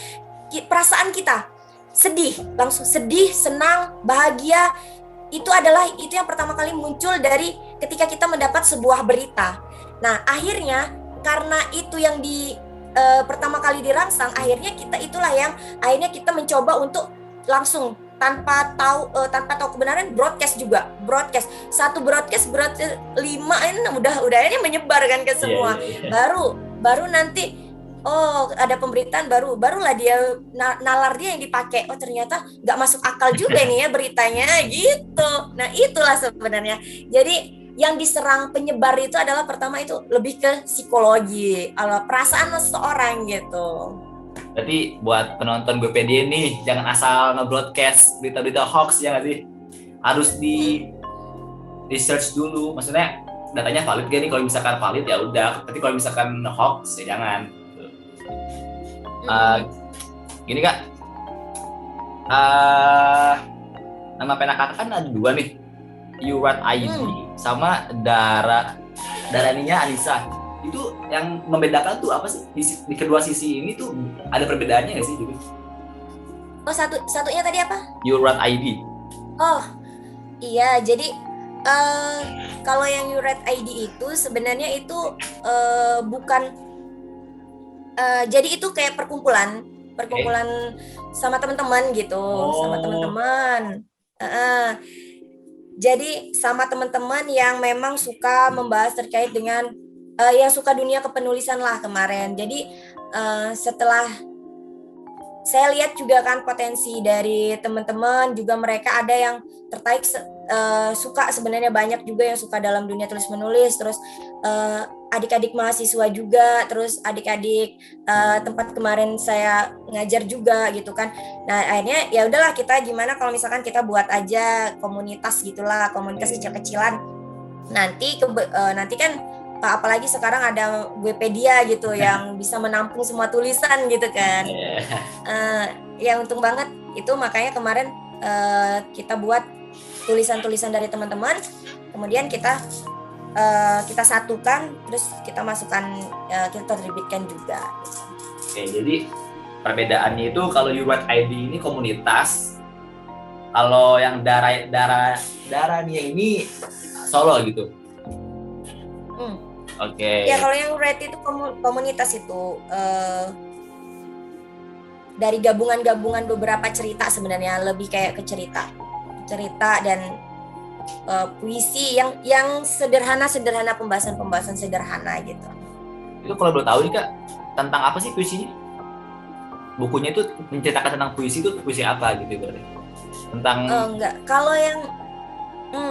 perasaan kita. Sedih, langsung sedih, senang, bahagia. Itu yang pertama kali muncul dari ketika kita mendapat sebuah berita. Nah akhirnya karena itu yang pertama kali dirangsang, akhirnya kita mencoba untuk langsung tanpa tahu kebenaran broadcast satu broadcast 5 ini udah ini menyebar kan ke semua. Baru nanti ada pemberitaan barulah dia nalar dia yang dipakai. Oh ternyata nggak masuk akal juga nih ya beritanya gitu. Nah itulah sebenarnya. Jadi yang diserang penyebar itu adalah pertama itu lebih ke psikologi, perasaan seseorang gitu. Berarti buat penonton GPD nih, jangan asal nge-broadcast berita-berita hoax ya nggak sih? Harus di research dulu, maksudnya datanya valid gak nih? Kalau misalkan valid ya udah, tapi kalau misalkan hoax ya jangan. Gini Kak, nama pena kakak kan ada 2 nih, Yurat ID sama Daraninya Anissa. Itu yang membedakan tuh apa sih di kedua sisi ini tuh, ada perbedaannya nggak sih gitu? Oh satunya tadi apa? Yurat ID. Oh iya, jadi kalau yang Yurat ID itu sebenarnya itu bukan jadi itu kayak perkumpulan sama teman-teman gitu, sama teman-teman. Jadi sama teman-teman yang memang suka membahas terkait dengan yang suka dunia kepenulisan lah kemarin. Jadi setelah saya lihat juga kan potensi dari teman-teman juga, mereka ada yang tertarik suka, sebenarnya banyak juga yang suka dalam dunia tulis menulis, terus adik-adik mahasiswa juga, terus adik-adik tempat kemarin saya ngajar juga gitu kan. Nah akhirnya ya udahlah, kita gimana kalau misalkan kita buat aja komunitas gitulah, komunitas kecil-kecilan. Nanti kan apalagi sekarang ada Wikipedia gitu yang bisa menampung semua tulisan gitu kan. Yang untung banget itu, makanya kemarin kita buat tulisan-tulisan dari teman-teman, kemudian kita satukan, terus kita masukkan, kita terbitkan juga. Oke, jadi perbedaannya itu kalau Yurat ID ini komunitas, kalau yang Darania ini solo gitu. Oke. Ya kalau yang Red itu komunitas itu dari gabungan beberapa cerita, sebenarnya lebih kayak ke cerita dan puisi yang sederhana pembahasan sederhana gitu. Itu kalau boleh tahu nih Kak, tentang apa sih puisinya? bukunya itu menceritakan tentang puisi itu puisi apa gitu berarti? Tentang Enggak. Kalau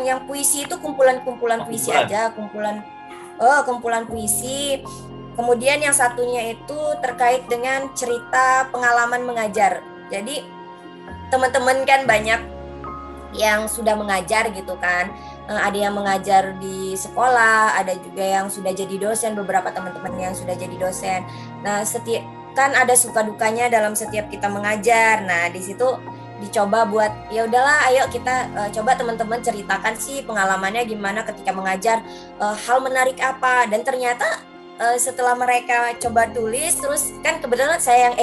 yang puisi itu kumpulan-kumpulan puisi kumpulan. aja, kumpulan puisi. Kemudian yang satunya itu terkait dengan cerita pengalaman mengajar. Jadi teman-teman kan banyak yang sudah mengajar gitu kan. Ada yang mengajar di sekolah, ada juga yang sudah jadi dosen, beberapa teman-teman yang sudah jadi dosen. Nah, setiap kan ada suka dukanya dalam setiap kita mengajar. Nah, di situ dicoba buat ya udahlah, ayo kita coba teman-teman ceritakan sih pengalamannya gimana ketika mengajar, hal menarik apa. Dan ternyata setelah mereka coba tulis, terus kan kebetulan saya yang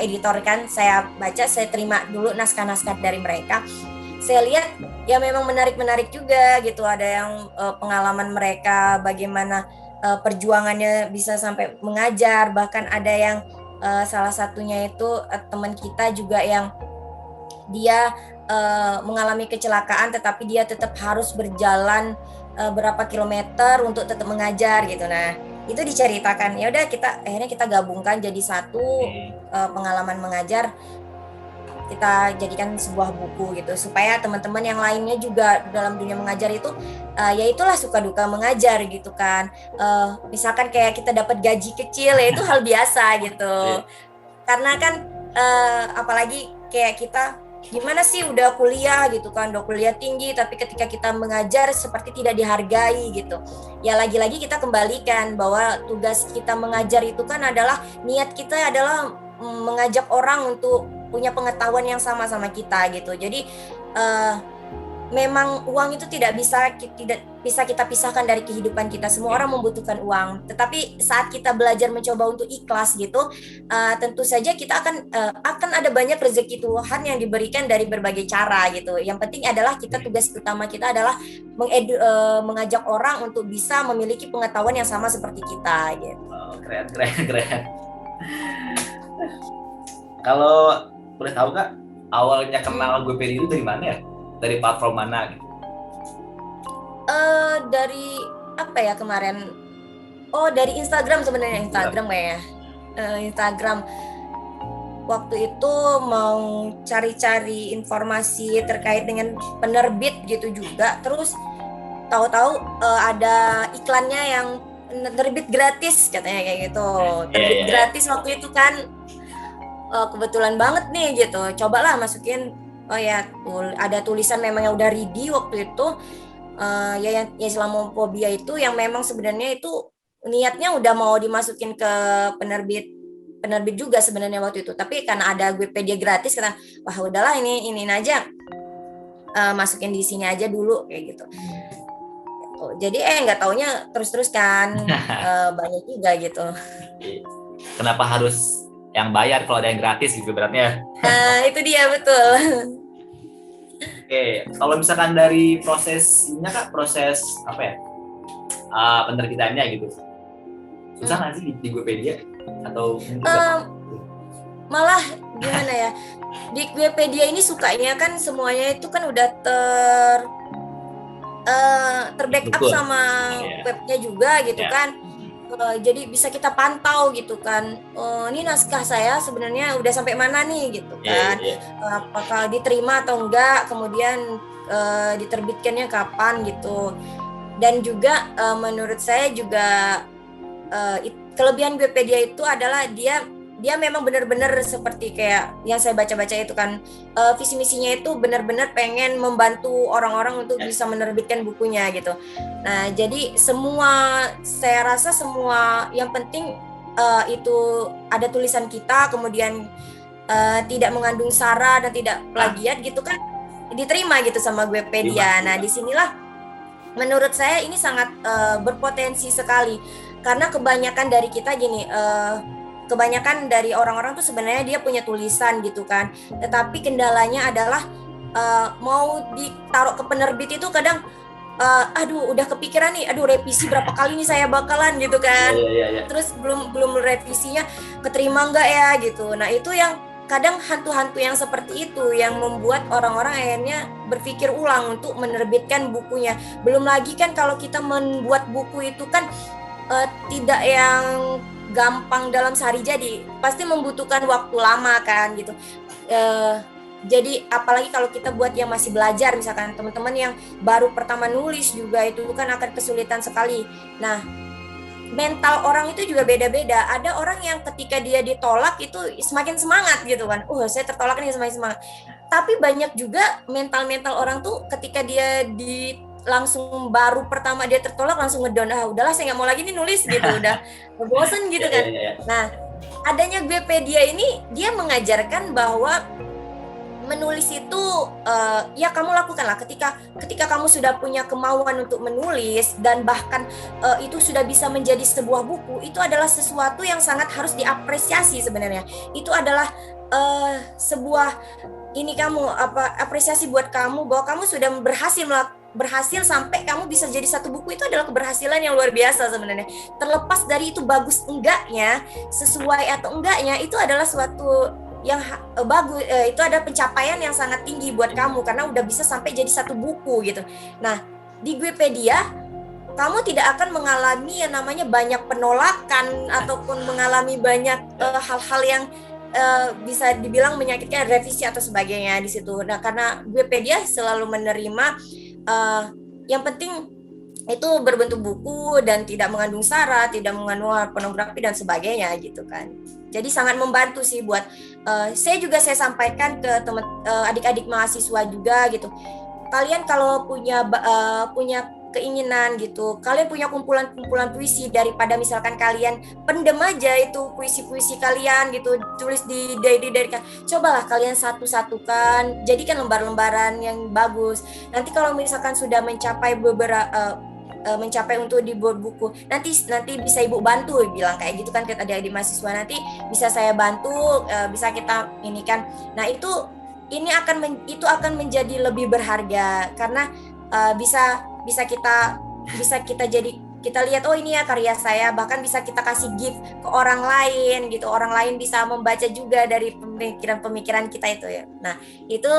editor kan, saya baca, saya terima dulu naskah-naskah dari mereka. Saya lihat ya memang menarik-menarik juga gitu, ada yang pengalaman mereka bagaimana perjuangannya bisa sampai mengajar, bahkan ada yang salah satunya itu teman kita juga yang dia mengalami kecelakaan tetapi dia tetap harus berjalan berapa kilometer untuk tetap mengajar gitu. Nah, itu diceritakan. Ya udah, akhirnya kita gabungkan jadi satu pengalaman mengajar, kita jadikan sebuah buku gitu supaya teman-teman yang lainnya juga dalam dunia mengajar itu ya itulah suka duka mengajar gitu kan. Misalkan kayak kita dapat gaji kecil ya itu hal biasa gitu. Karena kan apalagi kayak kita gimana sih udah kuliah gitu kan, udah kuliah tinggi tapi ketika kita mengajar seperti tidak dihargai gitu. Ya lagi-lagi kita kembalikan bahwa tugas kita mengajar itu kan adalah niat kita adalah mengajak orang untuk punya pengetahuan yang sama sama kita gitu. Jadi memang uang itu tidak bisa kita pisahkan dari kehidupan kita. Semua orang membutuhkan uang. Tetapi saat kita belajar mencoba untuk ikhlas gitu, tentu saja kita akan ada banyak rezeki Tuhan yang diberikan dari berbagai cara gitu. Yang penting adalah tugas utama kita adalah mengajak orang untuk bisa memiliki pengetahuan yang sama seperti kita gitu. Oh, keren. Kalau boleh tahu Kak, awalnya kenal Guepedia itu dari mana ya? Dari platform mana gitu? Dari apa ya kemarin? Oh, dari Instagram sebenarnya, Instagram kayaknya. Instagram. Waktu itu mau cari-cari informasi terkait dengan penerbit gitu juga. Terus tahu-tahu ada iklannya yang terbit gratis katanya kayak gitu. Terbit gratis waktu itu kan kebetulan banget nih gitu. Cobalah masukin, oh ya ada tulisan memang yang udah ready waktu itu, ya Islamophobia itu yang memang sebenarnya itu niatnya udah mau dimasukin ke penerbit juga sebenarnya waktu itu, tapi karena ada Guepedia gratis kata wah udahlah ini aja, masukin di sini aja dulu kayak gitu. Jadi nggak taunya terus kan banyak juga gitu. Kenapa harus yang bayar kalau ada yang gratis gitu beratnya? Itu dia betul. Oke, kalau misalkan dari prosesnya Kak, proses apa ya, penerbitannya gitu, susah nggak sih di Guepedia atau malah gimana ya, di Guepedia ini sukanya kan semuanya itu kan udah terbackup sama webnya juga gitu kan. Jadi bisa kita pantau gitu kan, ini naskah saya sebenarnya udah sampai mana nih gitu kan, apakah diterima atau enggak, kemudian diterbitkannya kapan gitu. Dan juga menurut saya juga kelebihan Guepedia itu adalah dia memang benar-benar seperti kayak yang saya baca-baca itu kan, visi misinya itu benar-benar pengen membantu orang-orang untuk bisa menerbitkan bukunya gitu. Nah, jadi saya rasa semua yang penting itu ada tulisan kita, kemudian tidak mengandung sara dan tidak plagiat gitu kan, diterima gitu sama Guepedia. Nah, disinilah menurut saya ini sangat berpotensi sekali, karena kebanyakan dari kita gini, kebanyakan dari orang-orang tuh sebenarnya dia punya tulisan gitu kan, tetapi kendalanya adalah mau ditaruh ke penerbit itu kadang aduh udah kepikiran nih, aduh revisi berapa kali nih saya bakalan gitu kan. Terus belum revisinya keterima enggak ya gitu. Nah itu yang kadang hantu-hantu yang seperti itu yang membuat orang-orang akhirnya berpikir ulang untuk menerbitkan bukunya. Belum lagi kan kalau kita membuat buku itu kan tidak yang gampang dalam sehari jadi, pasti membutuhkan waktu lama kan gitu. Jadi apalagi kalau kita buat yang masih belajar, misalkan teman-teman yang baru pertama nulis juga itu kan akan kesulitan sekali. Nah, mental orang itu juga beda-beda. Ada orang yang ketika dia ditolak itu semakin semangat gitu kan. Saya tertolak nih, semakin semangat. Tapi banyak juga mental orang tuh ketika dia langsung baru pertama dia tertolak langsung ngedown, udahlah saya nggak mau lagi nih nulis gitu, udah bosen gitu kan. Nah, adanya Gwepedia ini dia mengajarkan bahwa menulis itu ya kamu lakukanlah ketika kamu sudah punya kemauan untuk menulis dan bahkan itu sudah bisa menjadi sebuah buku, itu adalah sesuatu yang sangat harus diapresiasi sebenarnya. Itu adalah sebuah apresiasi buat kamu bahwa kamu sudah berhasil sampai kamu bisa jadi satu buku. Itu adalah keberhasilan yang luar biasa sebenarnya. Terlepas dari itu bagus enggaknya, sesuai atau enggaknya, itu adalah suatu yang bagus, itu ada pencapaian yang sangat tinggi buat kamu karena udah bisa sampai jadi satu buku gitu. Nah, di Gwepedia kamu tidak akan mengalami yang namanya banyak penolakan ataupun mengalami banyak hal-hal yang bisa dibilang menyakitkan, revisi atau sebagainya di situ. Nah, karena Gwepedia selalu menerima yang penting itu berbentuk buku dan tidak mengandung sara, tidak mengandung pornografi dan sebagainya gitu kan. Jadi sangat membantu sih buat saya sampaikan ke teman adik-adik mahasiswa juga gitu. Kalian kalau punya keinginan gitu, kalian punya kumpulan puisi, daripada misalkan kalian pendem aja itu puisi-puisi kalian gitu, tulis di diary kan, cobalah kalian satu-satukan, jadikan lembar-lembaran yang bagus. Nanti kalau misalkan sudah mencapai mencapai untuk dibuat buku, nanti bisa ibu bantu, bilang kayak gitu kan ke adik-adik mahasiswa, nanti bisa saya bantu, bisa kita ini kan. Nah itu akan menjadi lebih berharga karena bisa kita jadi, kita lihat ini ya karya saya, bahkan bisa kita kasih gift ke orang lain gitu, orang lain bisa membaca juga dari pemikiran kita itu ya. Nah itu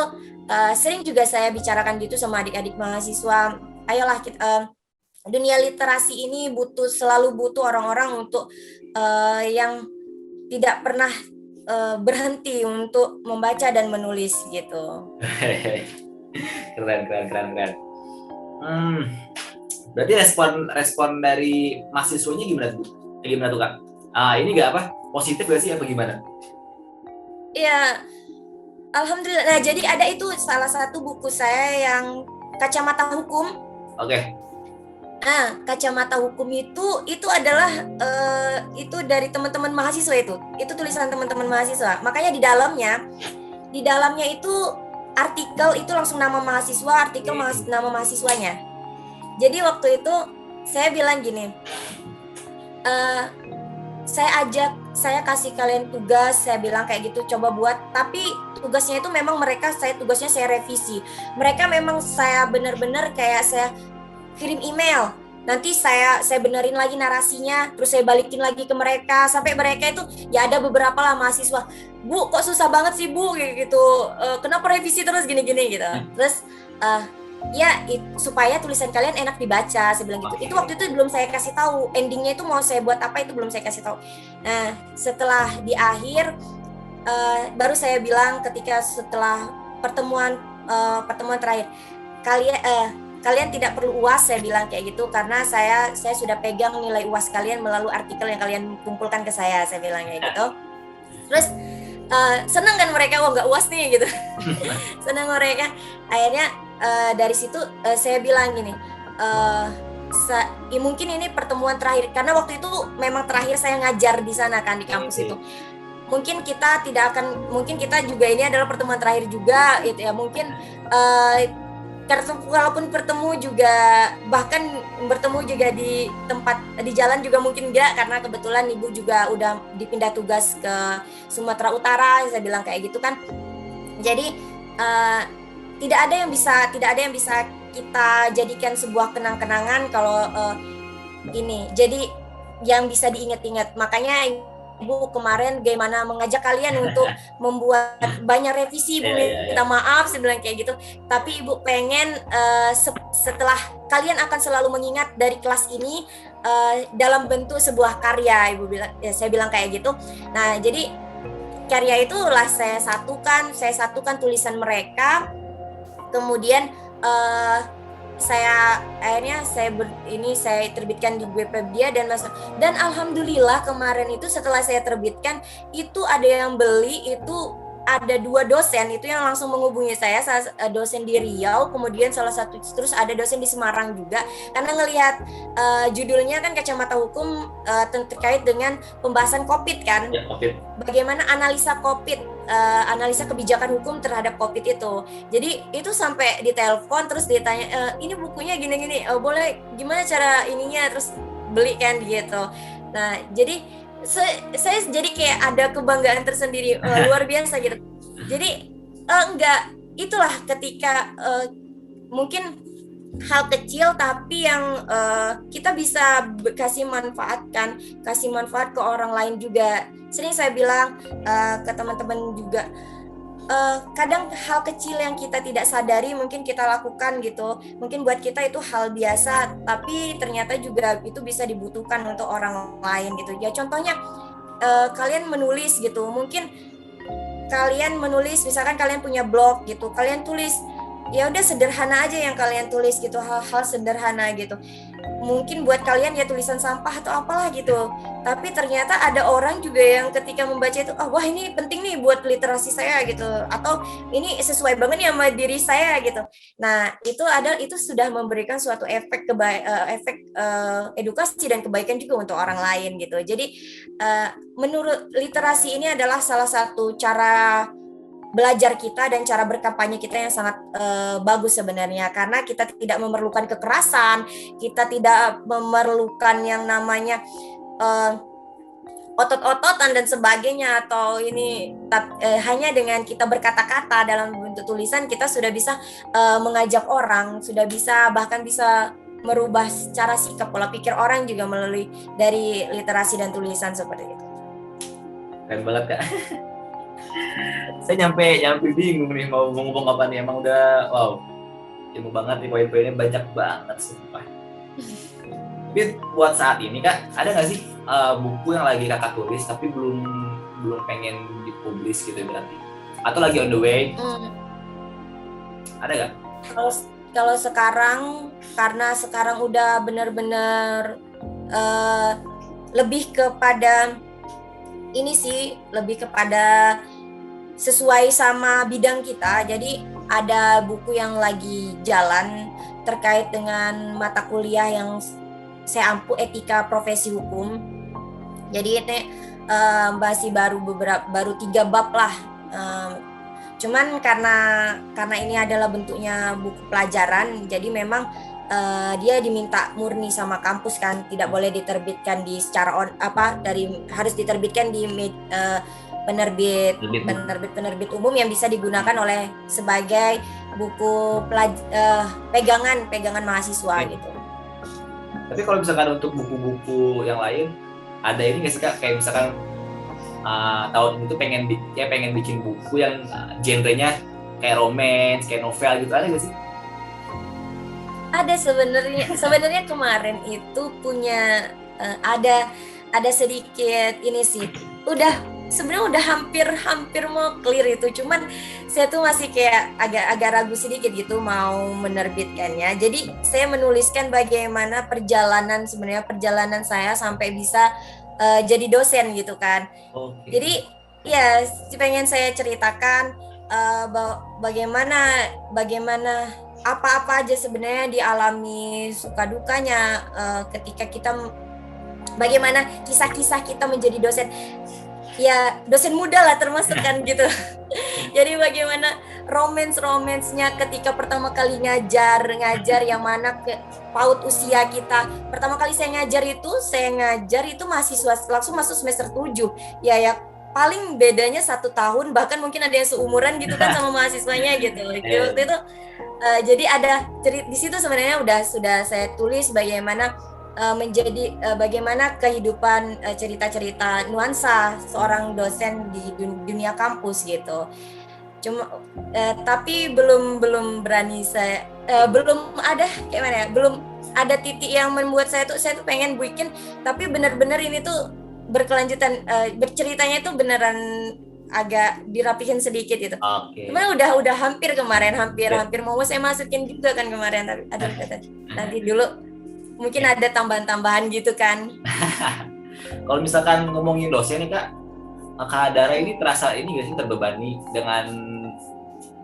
sering juga saya bicarakan gitu sama adik-adik mahasiswa, ayolah dunia literasi ini selalu butuh orang-orang untuk yang tidak pernah berhenti untuk membaca dan menulis gitu. Keren. Berarti respon dari mahasiswanya gimana tuh Kak? Ini nggak positif gak sih apa gimana? Iya, alhamdulillah. Nah jadi ada itu salah satu buku saya yang Kacamata Hukum. Oke. Nah, Kacamata Hukum itu adalah itu dari teman-teman mahasiswa, itu tulisan teman-teman mahasiswa. Makanya di dalamnya itu artikel itu langsung nama mahasiswa, artikel nama mahasiswanya. Jadi waktu itu saya bilang gini, saya kasih kalian tugas, saya bilang kayak gitu, coba buat, tapi tugasnya itu memang tugasnya saya revisi. Mereka memang saya benar-benar kayak saya kirim email, nanti saya benerin lagi narasinya, terus saya balikin lagi ke mereka, sampai mereka itu ya ada beberapa lah mahasiswa, Bu kok susah banget sih Bu gitu, kenapa revisi terus gini-gini gitu. Terus supaya tulisan kalian enak dibaca, saya bilang gitu. Itu waktu itu belum saya kasih tahu endingnya itu mau saya buat apa, itu belum saya kasih tahu. Nah setelah di akhir baru saya bilang, ketika setelah pertemuan terakhir, kalian tidak perlu UAS, saya bilang kayak gitu, karena saya sudah pegang nilai UAS kalian melalui artikel yang kalian kumpulkan ke saya bilang kayak gitu. Terus senang kan mereka, nggak UAS nih gitu. Senang mereka. Akhirnya dari situ saya bilang gini, mungkin ini pertemuan terakhir, karena waktu itu memang terakhir saya ngajar di sana kan, di kampus itu. Mungkin kita juga ini adalah pertemuan terakhir juga gitu ya. Mungkin walaupun bertemu juga, bahkan bertemu juga di tempat di jalan juga mungkin enggak, karena kebetulan ibu juga udah dipindah tugas ke Sumatera Utara, saya bilang kayak gitu kan. Jadi tidak ada yang bisa kita jadikan sebuah kenang-kenangan kalau ini. Jadi yang bisa diingat-ingat, makanya Ibu kemarin gimana mengajak kalian untuk membuat banyak revisi. Ibu minta maaf, saya bilang kayak gitu. Tapi Ibu pengen setelah kalian akan selalu mengingat dari kelas ini dalam bentuk sebuah karya, Ibu bilang. Ya, saya bilang kayak gitu. Nah, jadi karya itulah saya satukan tulisan mereka. Kemudian saya terbitkan di Webpedia dan alhamdulillah kemarin itu setelah saya terbitkan itu ada yang beli, itu ada 2 dosen itu yang langsung menghubungi saya, dosen di Riau, kemudian salah satu terus ada dosen di Semarang juga, karena ngelihat judulnya kan kacamata hukum terkait dengan pembahasan COVID kan, bagaimana analisa COVID, analisa kebijakan hukum terhadap COVID itu. Jadi itu sampai ditelepon terus ditanya, ini bukunya gini-gini, boleh gimana cara ininya, terus beli kan gitu. Nah jadi saya jadi kayak ada kebanggaan tersendiri, luar biasa gitu. Jadi itulah ketika mungkin hal kecil tapi yang kita bisa kasih manfaat ke orang lain juga. Sering saya bilang ke teman-teman juga, kadang hal kecil yang kita tidak sadari mungkin kita lakukan gitu, mungkin buat kita itu hal biasa tapi ternyata juga itu bisa dibutuhkan untuk orang lain gitu ya. Contohnya kalian menulis gitu, mungkin kalian menulis, misalkan kalian punya blog gitu, kalian tulis ya udah sederhana aja yang kalian tulis gitu, hal-hal sederhana gitu, mungkin buat kalian ya tulisan sampah atau apalah gitu, tapi ternyata ada orang juga yang ketika membaca itu, wah ini penting nih buat literasi saya gitu, atau ini sesuai banget nih sama diri saya gitu. Nah itu sudah memberikan suatu efek edukasi dan kebaikan juga untuk orang lain gitu. Jadi menurut literasi ini adalah salah satu cara belajar kita dan cara berkampanye kita yang sangat bagus sebenarnya, karena kita tidak memerlukan kekerasan, kita tidak memerlukan yang namanya otot-ototan dan sebagainya, atau ini hanya dengan kita berkata-kata dalam bentuk tulisan kita sudah bisa mengajak orang, sudah bisa bahkan bisa merubah cara sikap pola pikir orang juga melalui dari literasi dan tulisan seperti itu. Keren banget Kak. Saya nyampe bingung nih mau ngomong apa nih, emang udah wow ilmu banget nih, poin-poinnya banyak banget sumpah. Tapi buat saat ini Kak, ada nggak sih buku yang lagi Kakak tulis tapi belum pengen dipublish gitu berarti, atau lagi on the way? Ada nggak? Kalau sekarang, karena sekarang udah benar-benar lebih kepada ini sih, lebih kepada sesuai sama bidang kita. Jadi ada buku yang lagi jalan terkait dengan mata kuliah yang saya ampu, etika profesi hukum. Jadi ini masih baru 3 bab lah. Cuman karena ini adalah bentuknya buku pelajaran, jadi memang dia diminta murni sama kampus kan, tidak boleh diterbitkan di secara harus diterbitkan di penerbit umum yang bisa digunakan oleh sebagai buku pegangan mahasiswa gitu. Tapi kalau misalkan untuk buku-buku yang lain, ada ini nggak sih Kak, kayak misalkan tahun itu pengen bikin buku yang genrenya kayak romance, kayak novel gitu, ada nggak sih? Ada sebenarnya kemarin itu punya ada sedikit ini sih, sebenarnya udah hampir mau clear itu, cuman saya tuh masih kayak agak ragu sedikit gitu mau menerbitkannya. Jadi saya menuliskan bagaimana perjalanan saya sampai bisa jadi dosen gitu kan. Okay. Jadi ya pengen saya ceritakan bagaimana apa-apa aja sebenarnya dialami, suka dukanya ketika kita, bagaimana kisah-kisah kita menjadi dosen. Ya dosen muda lah termasuk kan gitu. Jadi bagaimana romance-nya ketika pertama kali ngajar yang mana paut usia kita. Pertama kali saya ngajar itu mahasiswa langsung masuk semester 7. Ya paling bedanya 1 tahun, bahkan mungkin ada yang seumuran gitu kan sama mahasiswanya gitu. Waktu itu jadi ada di situ sebenarnya sudah saya tulis bagaimana menjadi bagaimana kehidupan cerita-cerita nuansa seorang dosen di dunia kampus gitu. Cuma tapi belum belum berani saya belum ada kayak mana ya, belum ada titik yang membuat saya tuh pengen bikin, tapi benar-benar ini tuh berkelanjutan, berceritanya itu beneran agak dirapihin sedikit gitu. Oke. Cuman udah hampir kemarin, hampir mau saya masukin juga kan kemarin, tapi aduh kata nanti dulu mungkin ada tambahan-tambahan gitu kan. Kalau misalkan ngomongin dosen nih Kak, Kak Dara ini terasa ini nggak sih terbebani dengan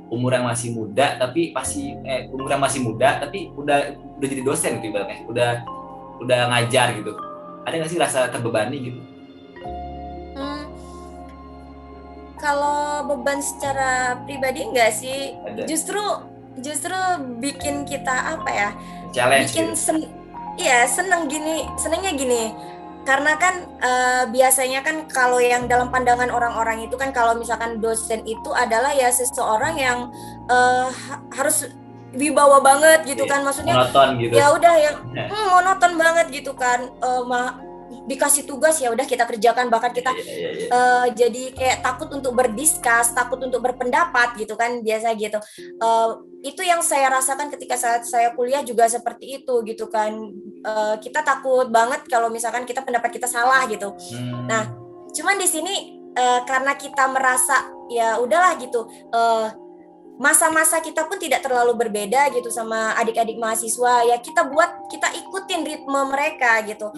umur yang masih muda tapi umur yang masih muda tapi udah jadi dosen gitu ibaratnya, udah ngajar gitu. Ada nggak sih rasa terbebani gitu? Kalau beban secara pribadi enggak sih, Ada. justru bikin kita apa ya, Challenge bikin gitu. senengnya gini, karena kan biasanya kan kalau yang dalam pandangan orang-orang itu kan kalau misalkan dosen itu adalah ya seseorang yang harus wibawa banget gitu kan, maksudnya Monoton gitu. ya udah yang monoton banget gitu kan, dikasih tugas ya udah kita kerjakan, bahkan kita jadi kayak takut untuk berdiskus, takut untuk berpendapat gitu kan, biasa gitu. Itu yang saya rasakan ketika saat saya kuliah juga seperti itu gitu kan. Kita takut banget kalau misalkan pendapat kita salah gitu. Nah, cuman di sini karena kita merasa ya udahlah gitu, masa-masa kita pun tidak terlalu berbeda gitu sama adik-adik mahasiswa, ya kita ikutin ritme mereka gitu.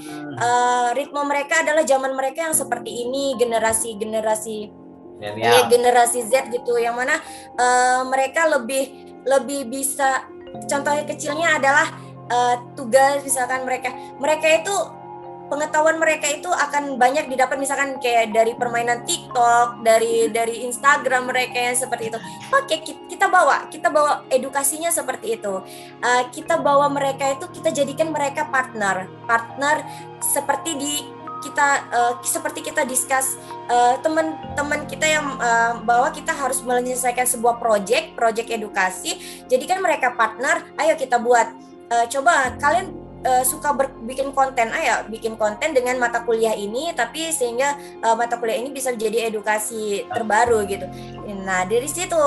Ritme mereka adalah zaman mereka yang seperti ini, generasi Z gitu, yang mana mereka lebih bisa, contohnya kecilnya adalah tugas, misalkan mereka itu pengetahuan mereka itu akan banyak didapat misalkan kayak dari permainan TikTok, dari Instagram mereka yang seperti itu. Oke, kita bawa edukasinya seperti itu. Kita bawa mereka itu, kita jadikan mereka partner seperti seperti kita discuss teman-teman kita yang bahwa kita harus menyelesaikan sebuah project edukasi, jadikan mereka partner. Ayo kita buat, coba kalian suka bikin konten, bikin konten dengan mata kuliah ini, tapi sehingga mata kuliah ini bisa jadi edukasi terbaru gitu. Nah dari situ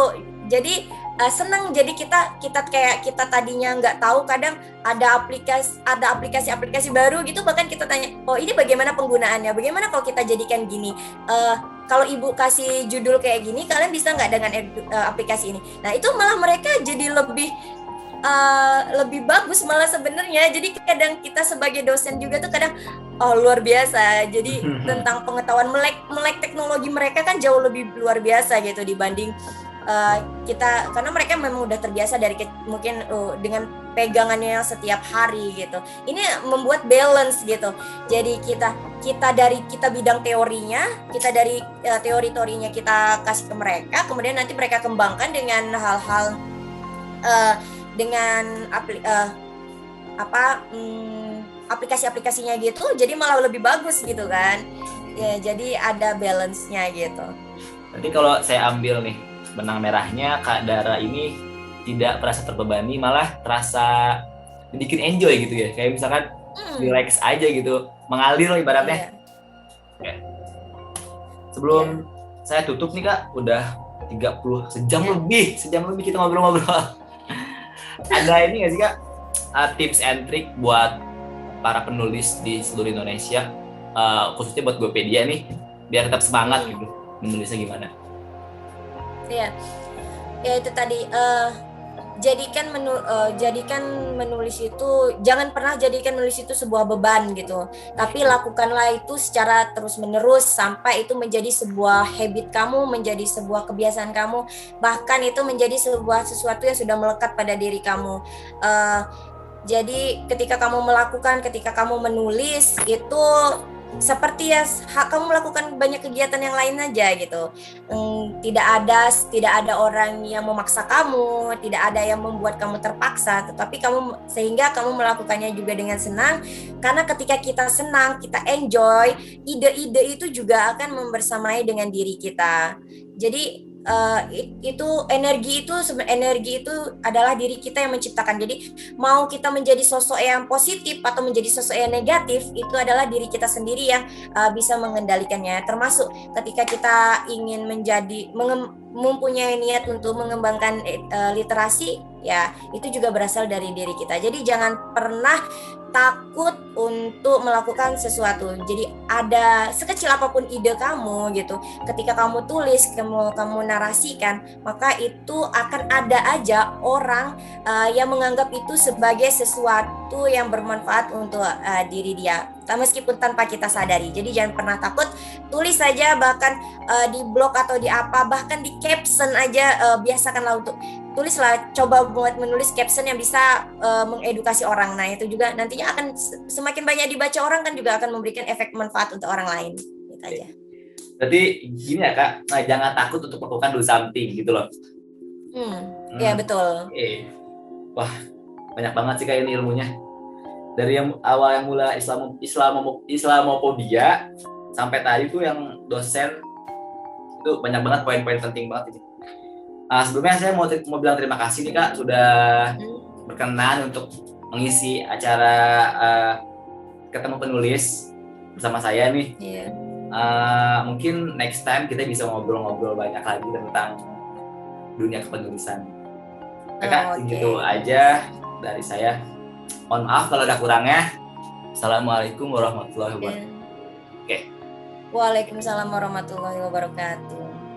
jadi senang, jadi kita tadinya nggak tahu, kadang ada aplikasi baru gitu, bahkan kita tanya, oh ini bagaimana penggunaannya, bagaimana kalau kita jadikan gini, kalau ibu kasih judul kayak gini kalian bisa nggak dengan aplikasi ini. Nah itu malah mereka jadi lebih bagus malah sebenarnya. Jadi kadang kita sebagai dosen juga tuh kadang luar biasa. Jadi tentang pengetahuan melek teknologi mereka kan jauh lebih luar biasa gitu dibanding kita, karena mereka memang udah terbiasa dari mungkin dengan pegangannya setiap hari gitu. Ini membuat balance gitu. Jadi kita bidang teorinya, kita dari teori-teorinya kita kasih ke mereka, kemudian nanti mereka kembangkan dengan hal-hal dengan aplikasi-aplikasinya gitu, jadi malah lebih bagus gitu kan ya. Jadi ada balance-nya gitu. Nanti kalau saya ambil nih benang merahnya, Kak Dara ini tidak merasa terbebani, malah terasa bikin enjoy gitu ya, kayak misalkan relax aja gitu, mengalir ibaratnya. Sebelum saya tutup nih Kak, udah sejam lebih kita ngobrol-ngobrol. Ada ini nggak sih Kak, tips and trick buat para penulis di seluruh Indonesia, khususnya buat Gopedia nih, biar tetap semangat gitu menulisnya gimana? Ya itu tadi, jadikan menulis itu, jangan pernah jadikan menulis itu sebuah beban gitu, tapi lakukanlah itu secara terus-menerus sampai itu menjadi sebuah habit kamu, menjadi sebuah kebiasaan kamu, bahkan itu menjadi sesuatu yang sudah melekat pada diri kamu. Jadi ketika kamu menulis itu seperti ya kamu melakukan banyak kegiatan yang lain aja gitu. Tidak ada orang yang memaksa kamu, tidak ada yang membuat kamu terpaksa, tetapi sehingga kamu melakukannya juga dengan senang, karena ketika kita senang, kita enjoy, ide-ide itu juga akan membersamai dengan diri kita. Jadi itu energi itu adalah diri kita yang menciptakan. Jadi mau kita menjadi sosok yang positif atau menjadi sosok yang negatif, itu adalah diri kita sendiri yang bisa mengendalikannya. Termasuk ketika kita ingin mempunyai niat untuk mengembangkan literasi, ya itu juga berasal dari diri kita. Jadi jangan pernah takut untuk melakukan sesuatu. Jadi ada sekecil apapun ide kamu gitu, ketika kamu tulis, kamu narasikan, maka itu akan ada aja orang yang menganggap itu sebagai sesuatu yang bermanfaat untuk diri dia, meskipun tanpa kita sadari. Jadi jangan pernah takut, tulis saja, bahkan di blog atau di apa, bahkan di caption aja, biasakanlah untuk tulislah, coba buat menulis caption yang bisa mengedukasi orang. Nah itu juga nantinya akan semakin banyak dibaca orang, kan juga akan memberikan efek manfaat untuk orang lain. Gitu aja. Berarti gini ya Kak, nah, jangan takut untuk melakukan do something gitu loh. Ya betul. Wah, banyak banget sih kayak ini ilmunya. Dari yang awal yang mulai Islamophobia sampai tadi tuh yang dosen, itu banyak banget poin-poin penting banget ini. Sebelumnya saya mau bilang terima kasih nih Kak, sudah berkenan untuk mengisi acara ketemu penulis bersama saya nih. Mungkin next time kita bisa ngobrol-ngobrol banyak lagi tentang dunia kepenulisan. Kakak, segitu aja dari saya. Mohon maaf kalau ada kurangnya. Assalamualaikum warahmatullahi wabarakatuh. Waalaikumsalam warahmatullahi wabarakatuh.